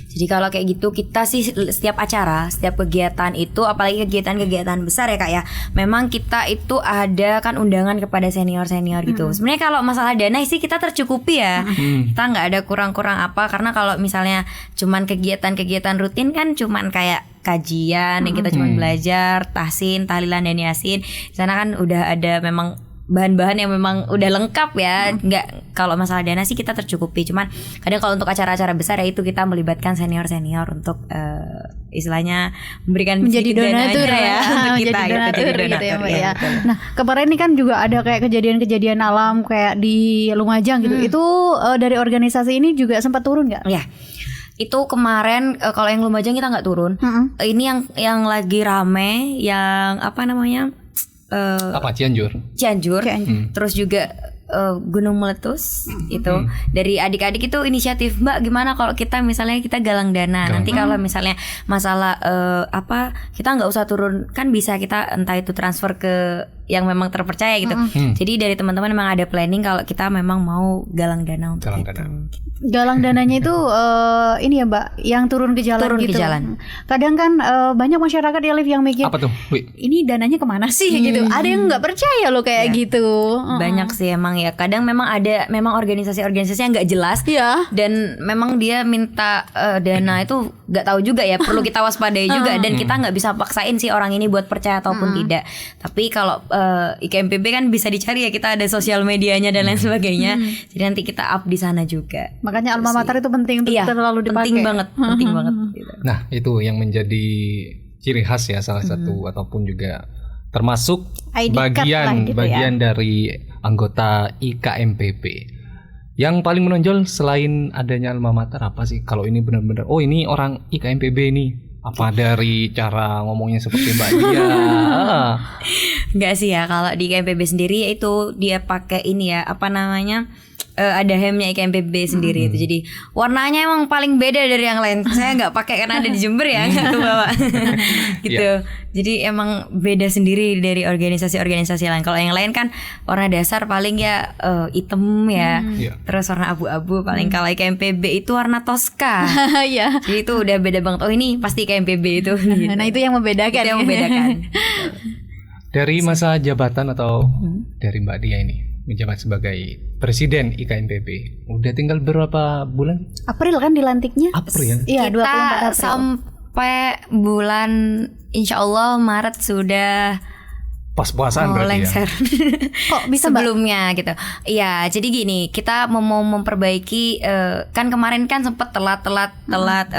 Jadi kalau kayak gitu kita sih setiap acara, setiap kegiatan itu, apalagi kegiatan-kegiatan besar ya Kak ya, memang kita itu ada kan undangan kepada senior-senior gitu. Sebenarnya kalau masalah dana sih kita tercukupi ya, kita nggak ada kurang-kurang apa, karena kalau misalnya cuman kegiatan-kegiatan rutin kan cuman kayak kajian yang kita cuman belajar, tahsin, tahlilan dan yasin. Di sana kan udah ada memang bahan-bahan yang memang udah lengkap ya. Nggak, kalau masalah dana sih kita tercukupi. Cuman kadang kalau untuk acara-acara besar ya itu kita melibatkan senior-senior untuk istilahnya memberikan menjadi donatur ya untuk kita jadi gitu ya Mbak ya. Nah kemarin ini kan juga ada kayak kejadian-kejadian alam kayak di Lumajang gitu. Itu dari organisasi ini juga sempat turun nggak? Ya. Itu kemarin kalau yang Lumajang kita nggak turun. Ini yang lagi rame yang apa namanya? Apa Cianjur. Terus juga Gunung Meletus itu dari adik-adik itu inisiatif, Mbak gimana kalau kita misalnya kita galang dana, nanti kalau misalnya masalah kita nggak usah turun, kan bisa kita entah itu transfer ke yang memang terpercaya gitu. Jadi dari teman-teman memang ada planning kalau kita memang mau galang dana untuk Galang dananya itu ini ya Mbak, yang turun ke jalan gitu. Kadang kan banyak masyarakat yang mikir apa tuh? Ini dananya kemana sih gitu. Ada yang nggak percaya loh kayak gitu. Banyak sih emang ya. Kadang memang ada organisasi-organisasi yang nggak jelas. Dan memang dia minta dana itu nggak tahu juga ya. Perlu kita waspadai juga. Dan kita nggak bisa paksain sih orang ini buat percaya ataupun tidak. Tapi kalau IKMPB kan bisa dicari ya. Kita ada sosial medianya dan lain sebagainya. Jadi nanti kita up di sana juga. Makanya alma mater itu penting untuk terlalu dipakai. Penting banget gitu. Nah itu yang menjadi ciri khas ya salah satu ataupun juga termasuk bagian dari anggota IKMPB. Yang paling menonjol selain adanya alma mater apa sih? Kalau ini benar-benar ini orang IKMPB nih. Apa dari cara ngomongnya seperti Mbak Dia? Enggak sih ya, kalau di IKMPB sendiri itu dia pakai ini ya, apa namanya? Ada hemnya IKMPB sendiri itu, jadi warnanya emang paling beda dari yang lain. Saya nggak pakai karena ada di Jember ya, nggak kebawa gitu. Jadi emang beda sendiri dari organisasi-organisasi lain. Kalau yang lain kan warna dasar paling ya hitam ya, terus warna abu-abu paling. Kalau IKMPB itu warna Tosca. Jadi itu udah beda banget. Oh ini pasti IKMPB itu. Gitu. Nah itu yang membedakan. Dari masa jabatan atau dari Mbak Dia ini menjabat sebagai Presiden IKMPB, udah tinggal berapa bulan? April kan dilantiknya? April. Iya, 24 April. Sampai bulan Insya Allah Maret sudah pas-pasan berarti lengser. Kok bisa sebelumnya gitu. Iya, jadi gini, kita mau memperbaiki kan kemarin kan sempat telat telat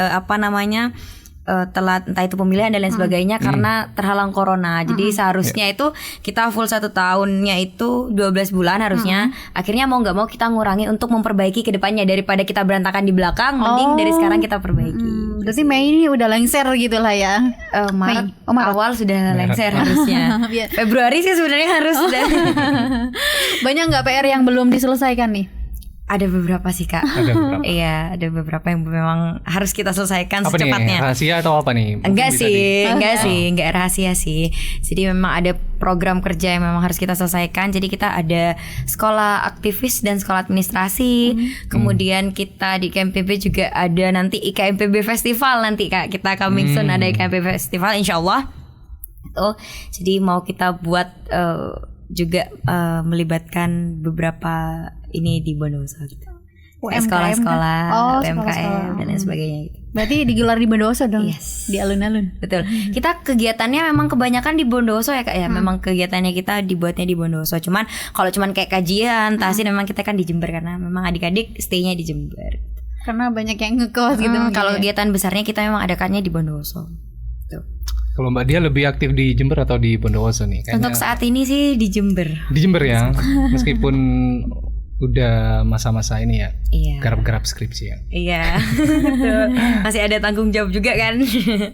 entah itu pemilihan dan lain sebagainya karena terhalang corona. Jadi seharusnya itu kita full 1 tahunnya itu 12 bulan harusnya. Akhirnya mau nggak mau kita ngurangi untuk memperbaiki ke depannya, daripada kita berantakan di belakang, mending dari sekarang kita perbaiki. Berarti Mei ini udah lengser gitu lah ya. Maret awal sudah lengser harusnya. Februari sih sebenarnya harus sudah. Banyak nggak PR yang belum diselesaikan nih? Ada beberapa sih Kak. Ada beberapa. Iya, ada beberapa yang memang harus kita selesaikan Apa nih? secepatnya. Rahasia atau apa nih? Mungkin Enggak bisa sih, enggak rahasia sih. Jadi memang ada program kerja yang memang harus kita selesaikan. Jadi kita ada sekolah aktivis dan sekolah administrasi. Kemudian kita di KMPB juga ada nanti IKMPB Festival nanti Kak. Kita coming soon ada IKMPB Festival insyaallah. Jadi mau kita buat juga melibatkan beberapa ini di Bondowoso gitu. UMKM Sekolah-sekolah, kan? UMKM sekolah-sekolah. dan lain sebagainya gitu. Berarti digelar di Bondowoso dong. Yes. Di alun-alun. Betul. Kita kegiatannya memang kebanyakan di Bondowoso ya Kak ya. Memang kegiatannya kita dibuatnya di Bondowoso. Cuman kalau cuman kayak kajian, tahsin memang kita kan di Jember karena memang adik-adik stay-nya di Jember. Karena banyak yang ngekos gitu mungkin Kalau ya. kegiatan besarnya kita memang adakannya di Bondowoso. Tuh. Kalau Mbak Dia lebih aktif di Jember atau di Bondowoso nih? Untuk saat ini sih di Jember. Di Jember ya. Meskipun udah masa-masa ini ya. Iya. Garap-garap skripsi ya. Iya. Betul. Masih ada tanggung jawab juga kan.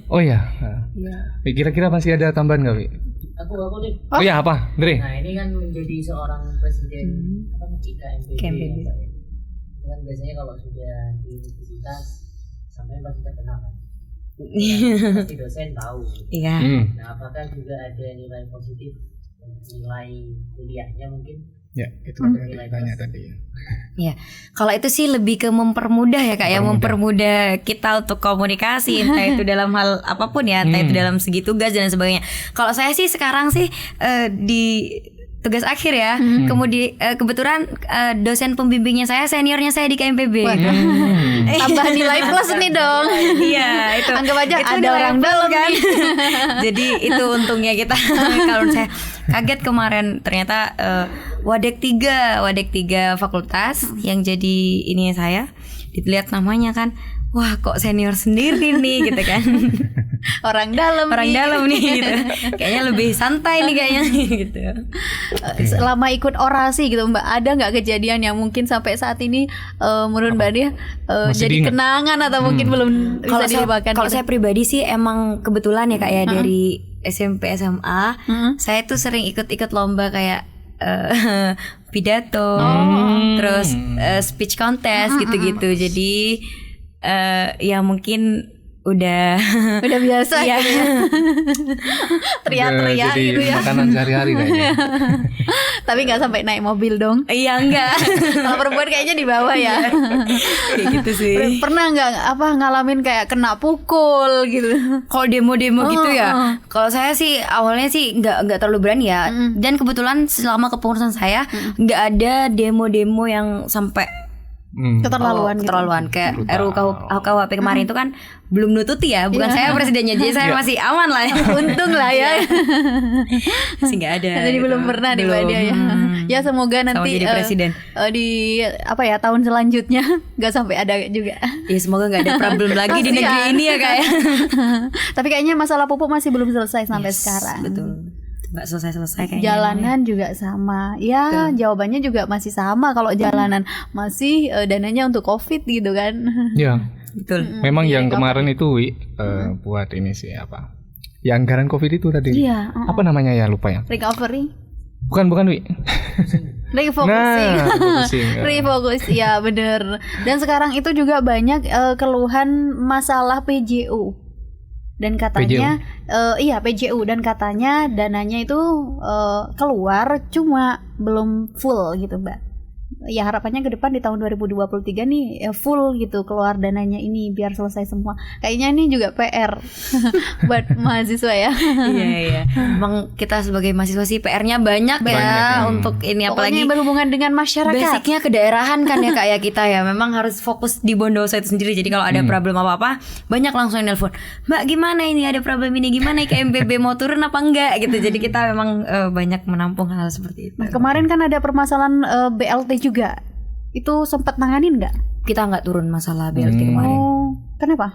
Oh ya. Iya. Kira-kira masih ada tambahan nggak, Wi? Aku nih. Oh ya apa, Dre? Nah ini kan menjadi seorang presiden IKMPB. KMPB. Ya, Pak, ya. Itu kan biasanya kalau sudah di universitas sampai pasti terkenal kan. Pasti dosen tahu. Iya. Nah apakah juga ada nilai positif nilai kuliahnya mungkin? Ya, itu kan yang ditanya tadi ya. Ya, kalau itu sih lebih ke mempermudah ya Kak ya, mempermudah kita untuk komunikasi entah itu dalam hal apapun ya, entah itu dalam segi tugas dan sebagainya. Kalau saya sih sekarang sih di tugas akhir ya, kemudian kebetulan dosen pembimbingnya saya seniornya saya di KMPB. Tambah nilai plus nih dong. Iya, itu. Anggap aja Itu ada nilai orang plus dalam kan. nih. Jadi itu untungnya kita. Kalau saya kaget kemarin ternyata Wadek 3 fakultas yang jadi ini saya dilihat namanya kan. Wah, kok senior sendiri nih gitu kan. Orang dalam nih gitu. Kayaknya lebih santai nih kayaknya gitu. Selama ikut orasi gitu Mbak, ada nggak kejadian yang mungkin sampai saat ini menurut Mbak Dia jadi diingat? kenangan atau mungkin belum bisa dilupakan? Kalau gitu? saya pribadi sih emang kebetulan ya Kak ya dari SMP SMA saya tuh sering ikut lomba kayak pidato, terus speech contest gitu-gitu. Jadi ya mungkin udah biasa ya. gitu ya. Teriak-teriak jadi gitu ya. makanan sehari-hari kayaknya. Tapi nggak sampai naik mobil dong. Iya enggak. Kalau perempuan kayaknya di bawah ya. Kayak gitu sih. Pernah nggak ngalamin kayak kena pukul gitu? Kalau demo-demo gitu ya. Kalau saya sih awalnya sih nggak terlalu berani ya. Dan kebetulan selama kepengurusan saya nggak ada demo-demo yang sampai Keterlaluan gitu. keterlaluan kayak RUU KUHP kemarin itu kan belum nututi ya, bukan saya presidennya, jadi saya masih aman lah ya. Untung lah ya. Masih nggak ada. Jadi gitu. belum pernah nih Mbak Dia ya. Ya semoga nanti jadi presiden. Di apa ya tahun selanjutnya nggak sampai ada juga. Ya semoga nggak ada problem lagi di negeri Kasihan. ini ya Kak ya. Tapi kayaknya masalah pupuk masih belum selesai sampai sekarang. Betul. Nggak selesai kayaknya. Jalanan juga sama. Ya, jawabannya juga masih sama kalau jalanan masih dananya untuk Covid gitu kan. Ya. Betul. Memang yang kemarin itu Wi buat ini sih apa? Yang anggaran Covid itu tadi. Iya, Apa namanya ya, lupa ya. Recovery, Bukan Wi. refocusing. refocusing. Refocus, ya bener. Dan sekarang itu juga banyak keluhan masalah PJU. Dan katanya PJU dan katanya dananya itu keluar cuma belum full gitu Mbak. Ya harapannya ke depan di tahun 2023 nih full gitu keluar dananya ini biar selesai semua. Kayaknya ini juga PR buat mahasiswa ya. Iya. Emang kita sebagai mahasiswa sih PR-nya banyak ya untuk ini, Pokoknya apalagi yang berhubungan dengan masyarakat. basicnya kedaerahan kan ya Kak ya kita ya. Memang harus fokus di Bondowoso itu sendiri. Jadi kalau ada problem apa-apa banyak langsung yang nelpon. Mbak gimana ini ada problem ini gimana KMPB mau turun apa enggak gitu. Jadi kita memang banyak menampung hal seperti itu. Nah, kemarin kan ada permasalahan BLT juga. Itu sempat nanganin nggak? Kita nggak turun masalah BLT kemarin. Oh, kenapa?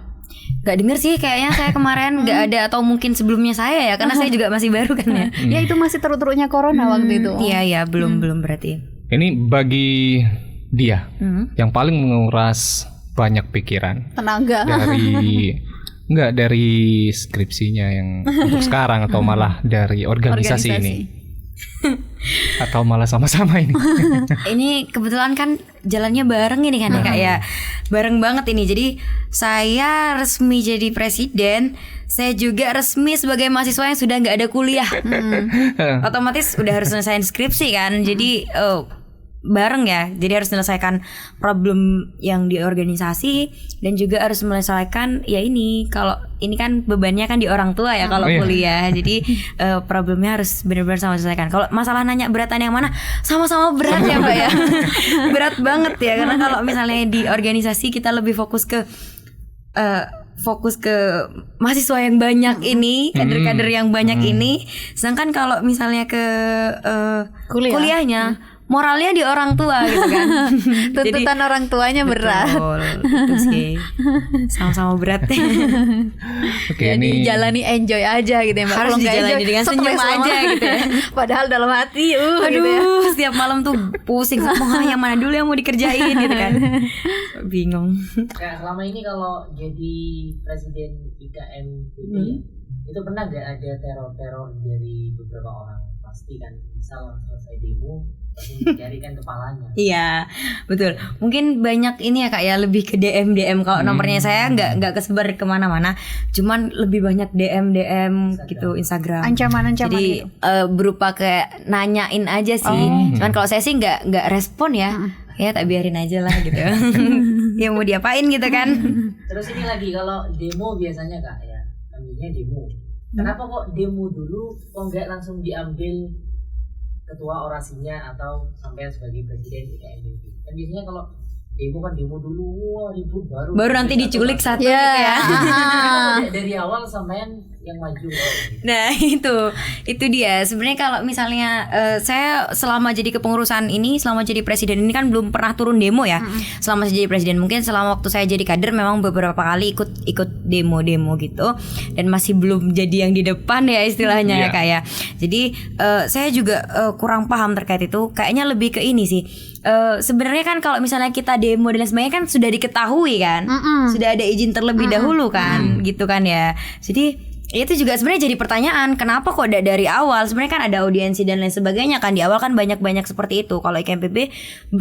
Nggak denger sih kayaknya saya kemarin nggak ada, atau mungkin sebelumnya saya ya karena saya juga masih baru kan ya. Ya itu masih teruk-teruknya corona waktu itu. Iya belum berarti. Ini bagi dia yang paling menguras banyak pikiran Tenaga. dari skripsinya yang untuk sekarang atau malah dari organisasi ini. Atau malah sama-sama ini? Ini kebetulan kan jalannya bareng ini kan ya Kak ya. Bareng banget ini. Jadi saya resmi jadi presiden, saya juga resmi sebagai mahasiswa yang sudah nggak ada kuliah. Otomatis udah harus selesai skripsi kan. Jadi bareng ya. Jadi harus menyelesaikan problem yang di organisasi dan juga harus menyelesaikan ya ini. Kalau ini kan bebannya kan di orang tua ya kalau kuliah. Jadi problemnya harus benar-benar sama selesaikan. Kalau masalah nanya beratan yang mana, sama-sama berat ya Mbak ya. Berat banget ya, karena kalau misalnya di organisasi kita lebih fokus ke mahasiswa yang banyak ini, kader-kader yang banyak ini. Sedangkan kalau misalnya ke kuliahnya, moralnya di orang tua gitu kan. Tuntutan orang tuanya berat. Betul, itu sih. Sama-sama berat. Oke, Jadi ini jalani enjoy aja gitu ya Mbak. Harus Kalau nggak dijalani enjoy, dengan senyum stres aja lama. gitu ya. Padahal dalam hati Aduh, gitu ya. setiap malam tuh pusing. Mau yang mana dulu yang mau dikerjain gitu kan. Bingung. Nah, selama ini kalau jadi presiden IKMPB itu pernah nggak ada teror-teror dari beberapa orang? Pasti kan, misal selesai demo langsung dicarikan kepalanya. Iya, betul. Mungkin banyak ini ya Kak ya, lebih ke DM. Kalau nomornya saya nggak kesebar kemana-mana, cuman lebih banyak DM gitu Instagram. Ancaman-ancaman Jadi gitu. berupa kayak nanyain aja sih. Cuman kalau saya sih nggak respon ya. Ya tak biarin aja lah gitu. Ya mau diapain gitu kan. Terus ini lagi kalau demo biasanya Kak ya, ambilnya demo. Kenapa kok demo dulu, kok nggak langsung diambil ketua orasinya atau sampai sebagai presiden IKMPB? Kan biasanya kalau demo kan demo dulu, wah ribut baru Nanti diculik satu Ya. gitu ya. Dari awal sampean yang maju. Nah itu dia. Sebenarnya kalau misalnya saya selama jadi kepengurusan ini, selama jadi presiden ini kan belum pernah turun demo ya. Selama saya jadi presiden, mungkin selama waktu saya jadi kader memang beberapa kali ikut demo gitu, dan masih belum jadi yang di depan ya istilahnya ya Kak ya. Jadi saya juga kurang paham terkait itu. Kayaknya lebih ke ini sih. Sebenarnya kan kalau misalnya kita demo dan lain sebagainya kan sudah diketahui kan, sudah ada izin terlebih dahulu kan, gitu kan ya. Jadi itu juga sebenarnya jadi pertanyaan, kenapa kok dari awal? Sebenarnya kan ada audiensi dan lain sebagainya kan, di awal kan banyak seperti itu. Kalau IKMPB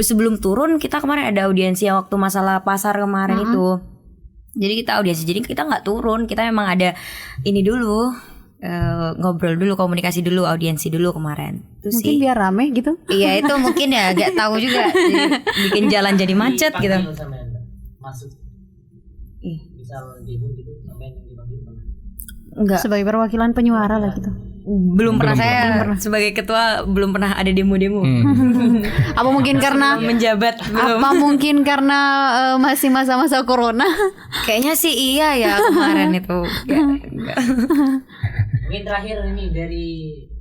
sebelum turun, kita kemarin ada audiensi yang waktu masalah pasar kemarin itu. Jadi kita audiensi, jadi kita nggak turun, kita memang ada ini dulu, ngobrol dulu, komunikasi dulu, audiensi dulu kemarin. Itu Mungkin sih. biar rame gitu. Iya itu mungkin ya, gak tahu juga. Jadi, bikin jalan jadi macet gitu. Dipanggil sampean, masuk. Ih. Misal demo gitu sampean yang dipanggil pernah? Enggak, Sebagai perwakilan penyuara lah gitu. belum pernah saya sebagai ketua belum pernah ada demo-demo. Apa mungkin karena Menjabat belum. apa mungkin karena masih masa-masa corona? Kayaknya sih iya ya kemarin itu. Enggak. Mungkin terakhir ini dari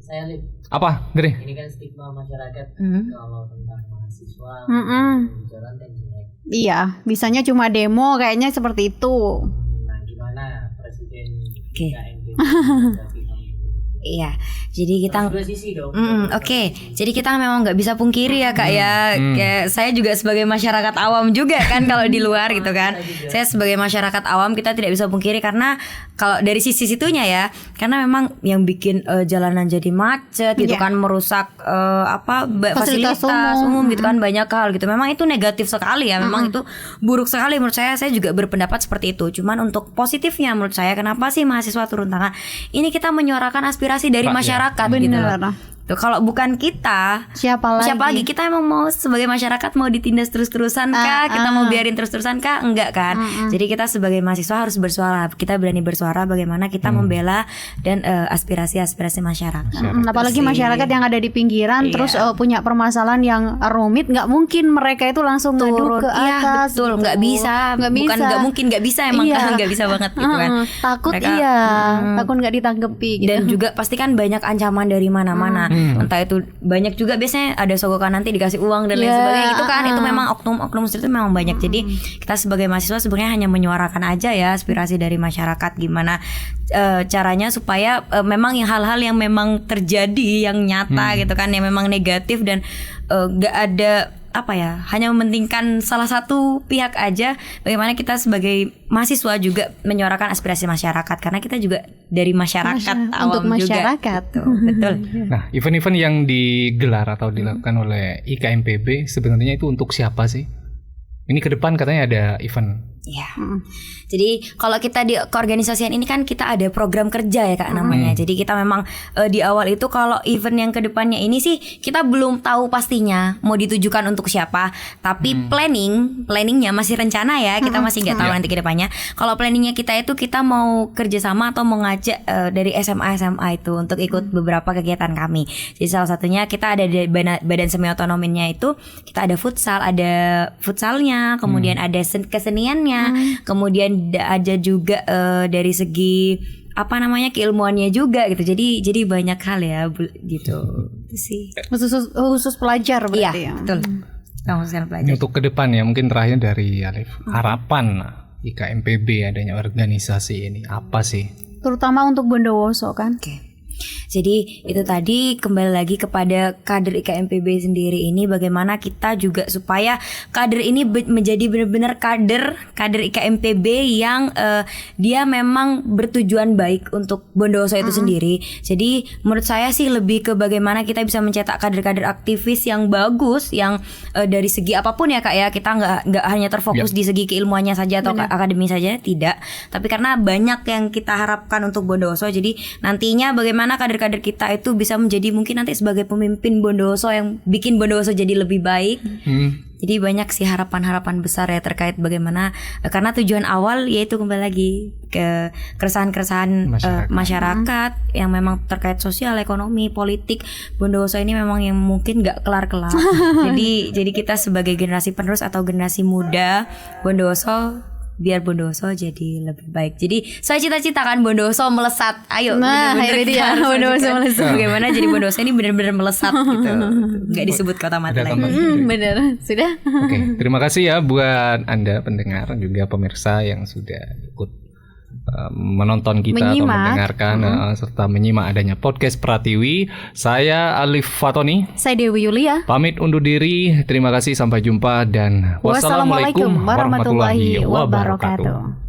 saya Lip. apa, Dri? Ini kan stigma masyarakat kalau tentang mahasiswa jalan kan jelek. Iya, bisanya cuma demo kayaknya seperti itu. Nah gimana presiden Oke. IKMPB? Iya, jadi kita Dua sisi dong. Oke. Jadi kita memang nggak bisa pungkiri ya Kak ya. Kayak saya juga sebagai masyarakat awam juga kan kalau di luar gitu kan. Saya sebagai masyarakat awam kita tidak bisa pungkiri karena kalau dari sisi situnya ya, karena memang yang bikin jalanan jadi macet gitu kan, merusak fasilitas umum gitu kan, banyak hal gitu. Memang itu negatif sekali ya. Memang itu buruk sekali menurut saya. Saya juga berpendapat seperti itu. Cuman untuk positifnya menurut saya, kenapa sih mahasiswa turun tangan? Ini kita menyuarakan aspirasi dari masyarakat gitu loh. Tuh, kalau bukan kita, Siapa lagi? Kita emang mau sebagai masyarakat mau ditindas terus-terusan kah? Kita mau biarin terus-terusan kah? Enggak kan? Jadi kita sebagai mahasiswa harus bersuara. Kita berani bersuara bagaimana kita membela dan aspirasi-aspirasi masyarakat. Apalagi masyarakat yang ada di pinggiran terus punya permasalahan yang rumit, nggak mungkin mereka itu langsung ngadu ke Iya, atas. betul, nggak bisa. Nggak Bukan bisa. nggak mungkin, nggak bisa emang Iya. nggak bisa banget gitu kan. Takut Mereka, takut nggak ditanggepi gitu. Dan juga pasti kan banyak ancaman dari mana-mana. Entah itu banyak juga biasanya ada sogokan nanti dikasih uang dan lain sebagainya. Itu kan itu memang oknum-oknum itu memang banyak. Jadi kita sebagai mahasiswa sebenarnya hanya menyuarakan aja ya aspirasi dari masyarakat, gimana caranya supaya memang hal-hal yang memang terjadi yang nyata gitu kan, yang memang negatif dan nggak ada hanya mementingkan salah satu pihak aja. Bagaimana kita sebagai mahasiswa juga menyuarakan aspirasi masyarakat, karena kita juga dari masyarakat awam untuk masyarakat juga. Betul. Nah, event-event yang digelar atau dilakukan oleh IKMPB sebenarnya itu untuk siapa sih? Ini ke depan katanya ada event. Iya. Jadi kalau kita di keorganisasian ini kan kita ada program kerja ya Kak namanya. Jadi kita memang di awal itu kalau event yang kedepannya ini sih kita belum tahu pastinya mau ditujukan untuk siapa. Tapi planningnya masih rencana ya. Kita masih nggak tahu nanti kedepannya. Kalau planningnya kita itu kita mau kerjasama atau mau ngajak dari SMA itu untuk ikut beberapa kegiatan kami. Jadi salah satunya kita ada di badan semi otonominnya itu kita ada futsal, ada futsalnya, kemudian ada keseniannya. Kemudian ada juga dari segi keilmuannya juga gitu. Jadi banyak hal ya gitu. Itu sih. Khusus pelajar berarti ya. Betul. Khusus pelajar. Ini untuk ke depan ya, mungkin terakhir dari Alif. Harapan IKMPB adanya organisasi ini apa sih? Terutama untuk Bondowoso kan. Oke. Jadi itu tadi kembali lagi kepada kader IKMPB sendiri ini, bagaimana kita juga supaya kader ini menjadi benar-benar kader IKMPB yang dia memang bertujuan baik untuk Bondowoso itu sendiri. Jadi menurut saya sih lebih ke bagaimana kita bisa mencetak kader-kader aktivis yang bagus, yang dari segi apapun ya Kak ya, kita nggak hanya terfokus di segi keilmuannya saja atau akademi saja, tidak. Tapi karena banyak yang kita harapkan untuk Bondowoso, jadi nantinya bagaimana kader-kader kita itu bisa menjadi mungkin nanti sebagai pemimpin Bondowoso yang bikin Bondowoso jadi lebih baik. Jadi banyak sih harapan-harapan besar ya terkait bagaimana, karena tujuan awal yaitu kembali lagi ke keresahan-keresahan masyarakat yang memang terkait sosial, ekonomi, politik. Bondowoso ini memang yang mungkin gak kelar-kelar. jadi kita sebagai generasi penerus atau generasi muda Bondowoso, biar Bondowoso jadi lebih baik. Jadi saya cita-citakan Bondowoso melesat. Ayo, ini dia Bondowoso melesat. Bagaimana jadi Bondowoso ini benar-benar melesat gitu. Gak disebut kota mati lagi. Bener, sudah. Oke, terima kasih ya buat Anda pendengar juga pemirsa yang sudah ikut menonton kita atau mendengarkan serta menyimak adanya podcast Pratiwi. Saya Alif Fatoni. Saya Dewi Yulia. Pamit undur diri. Terima kasih, sampai jumpa dan wassalamualaikum warahmatullahi wabarakatuh.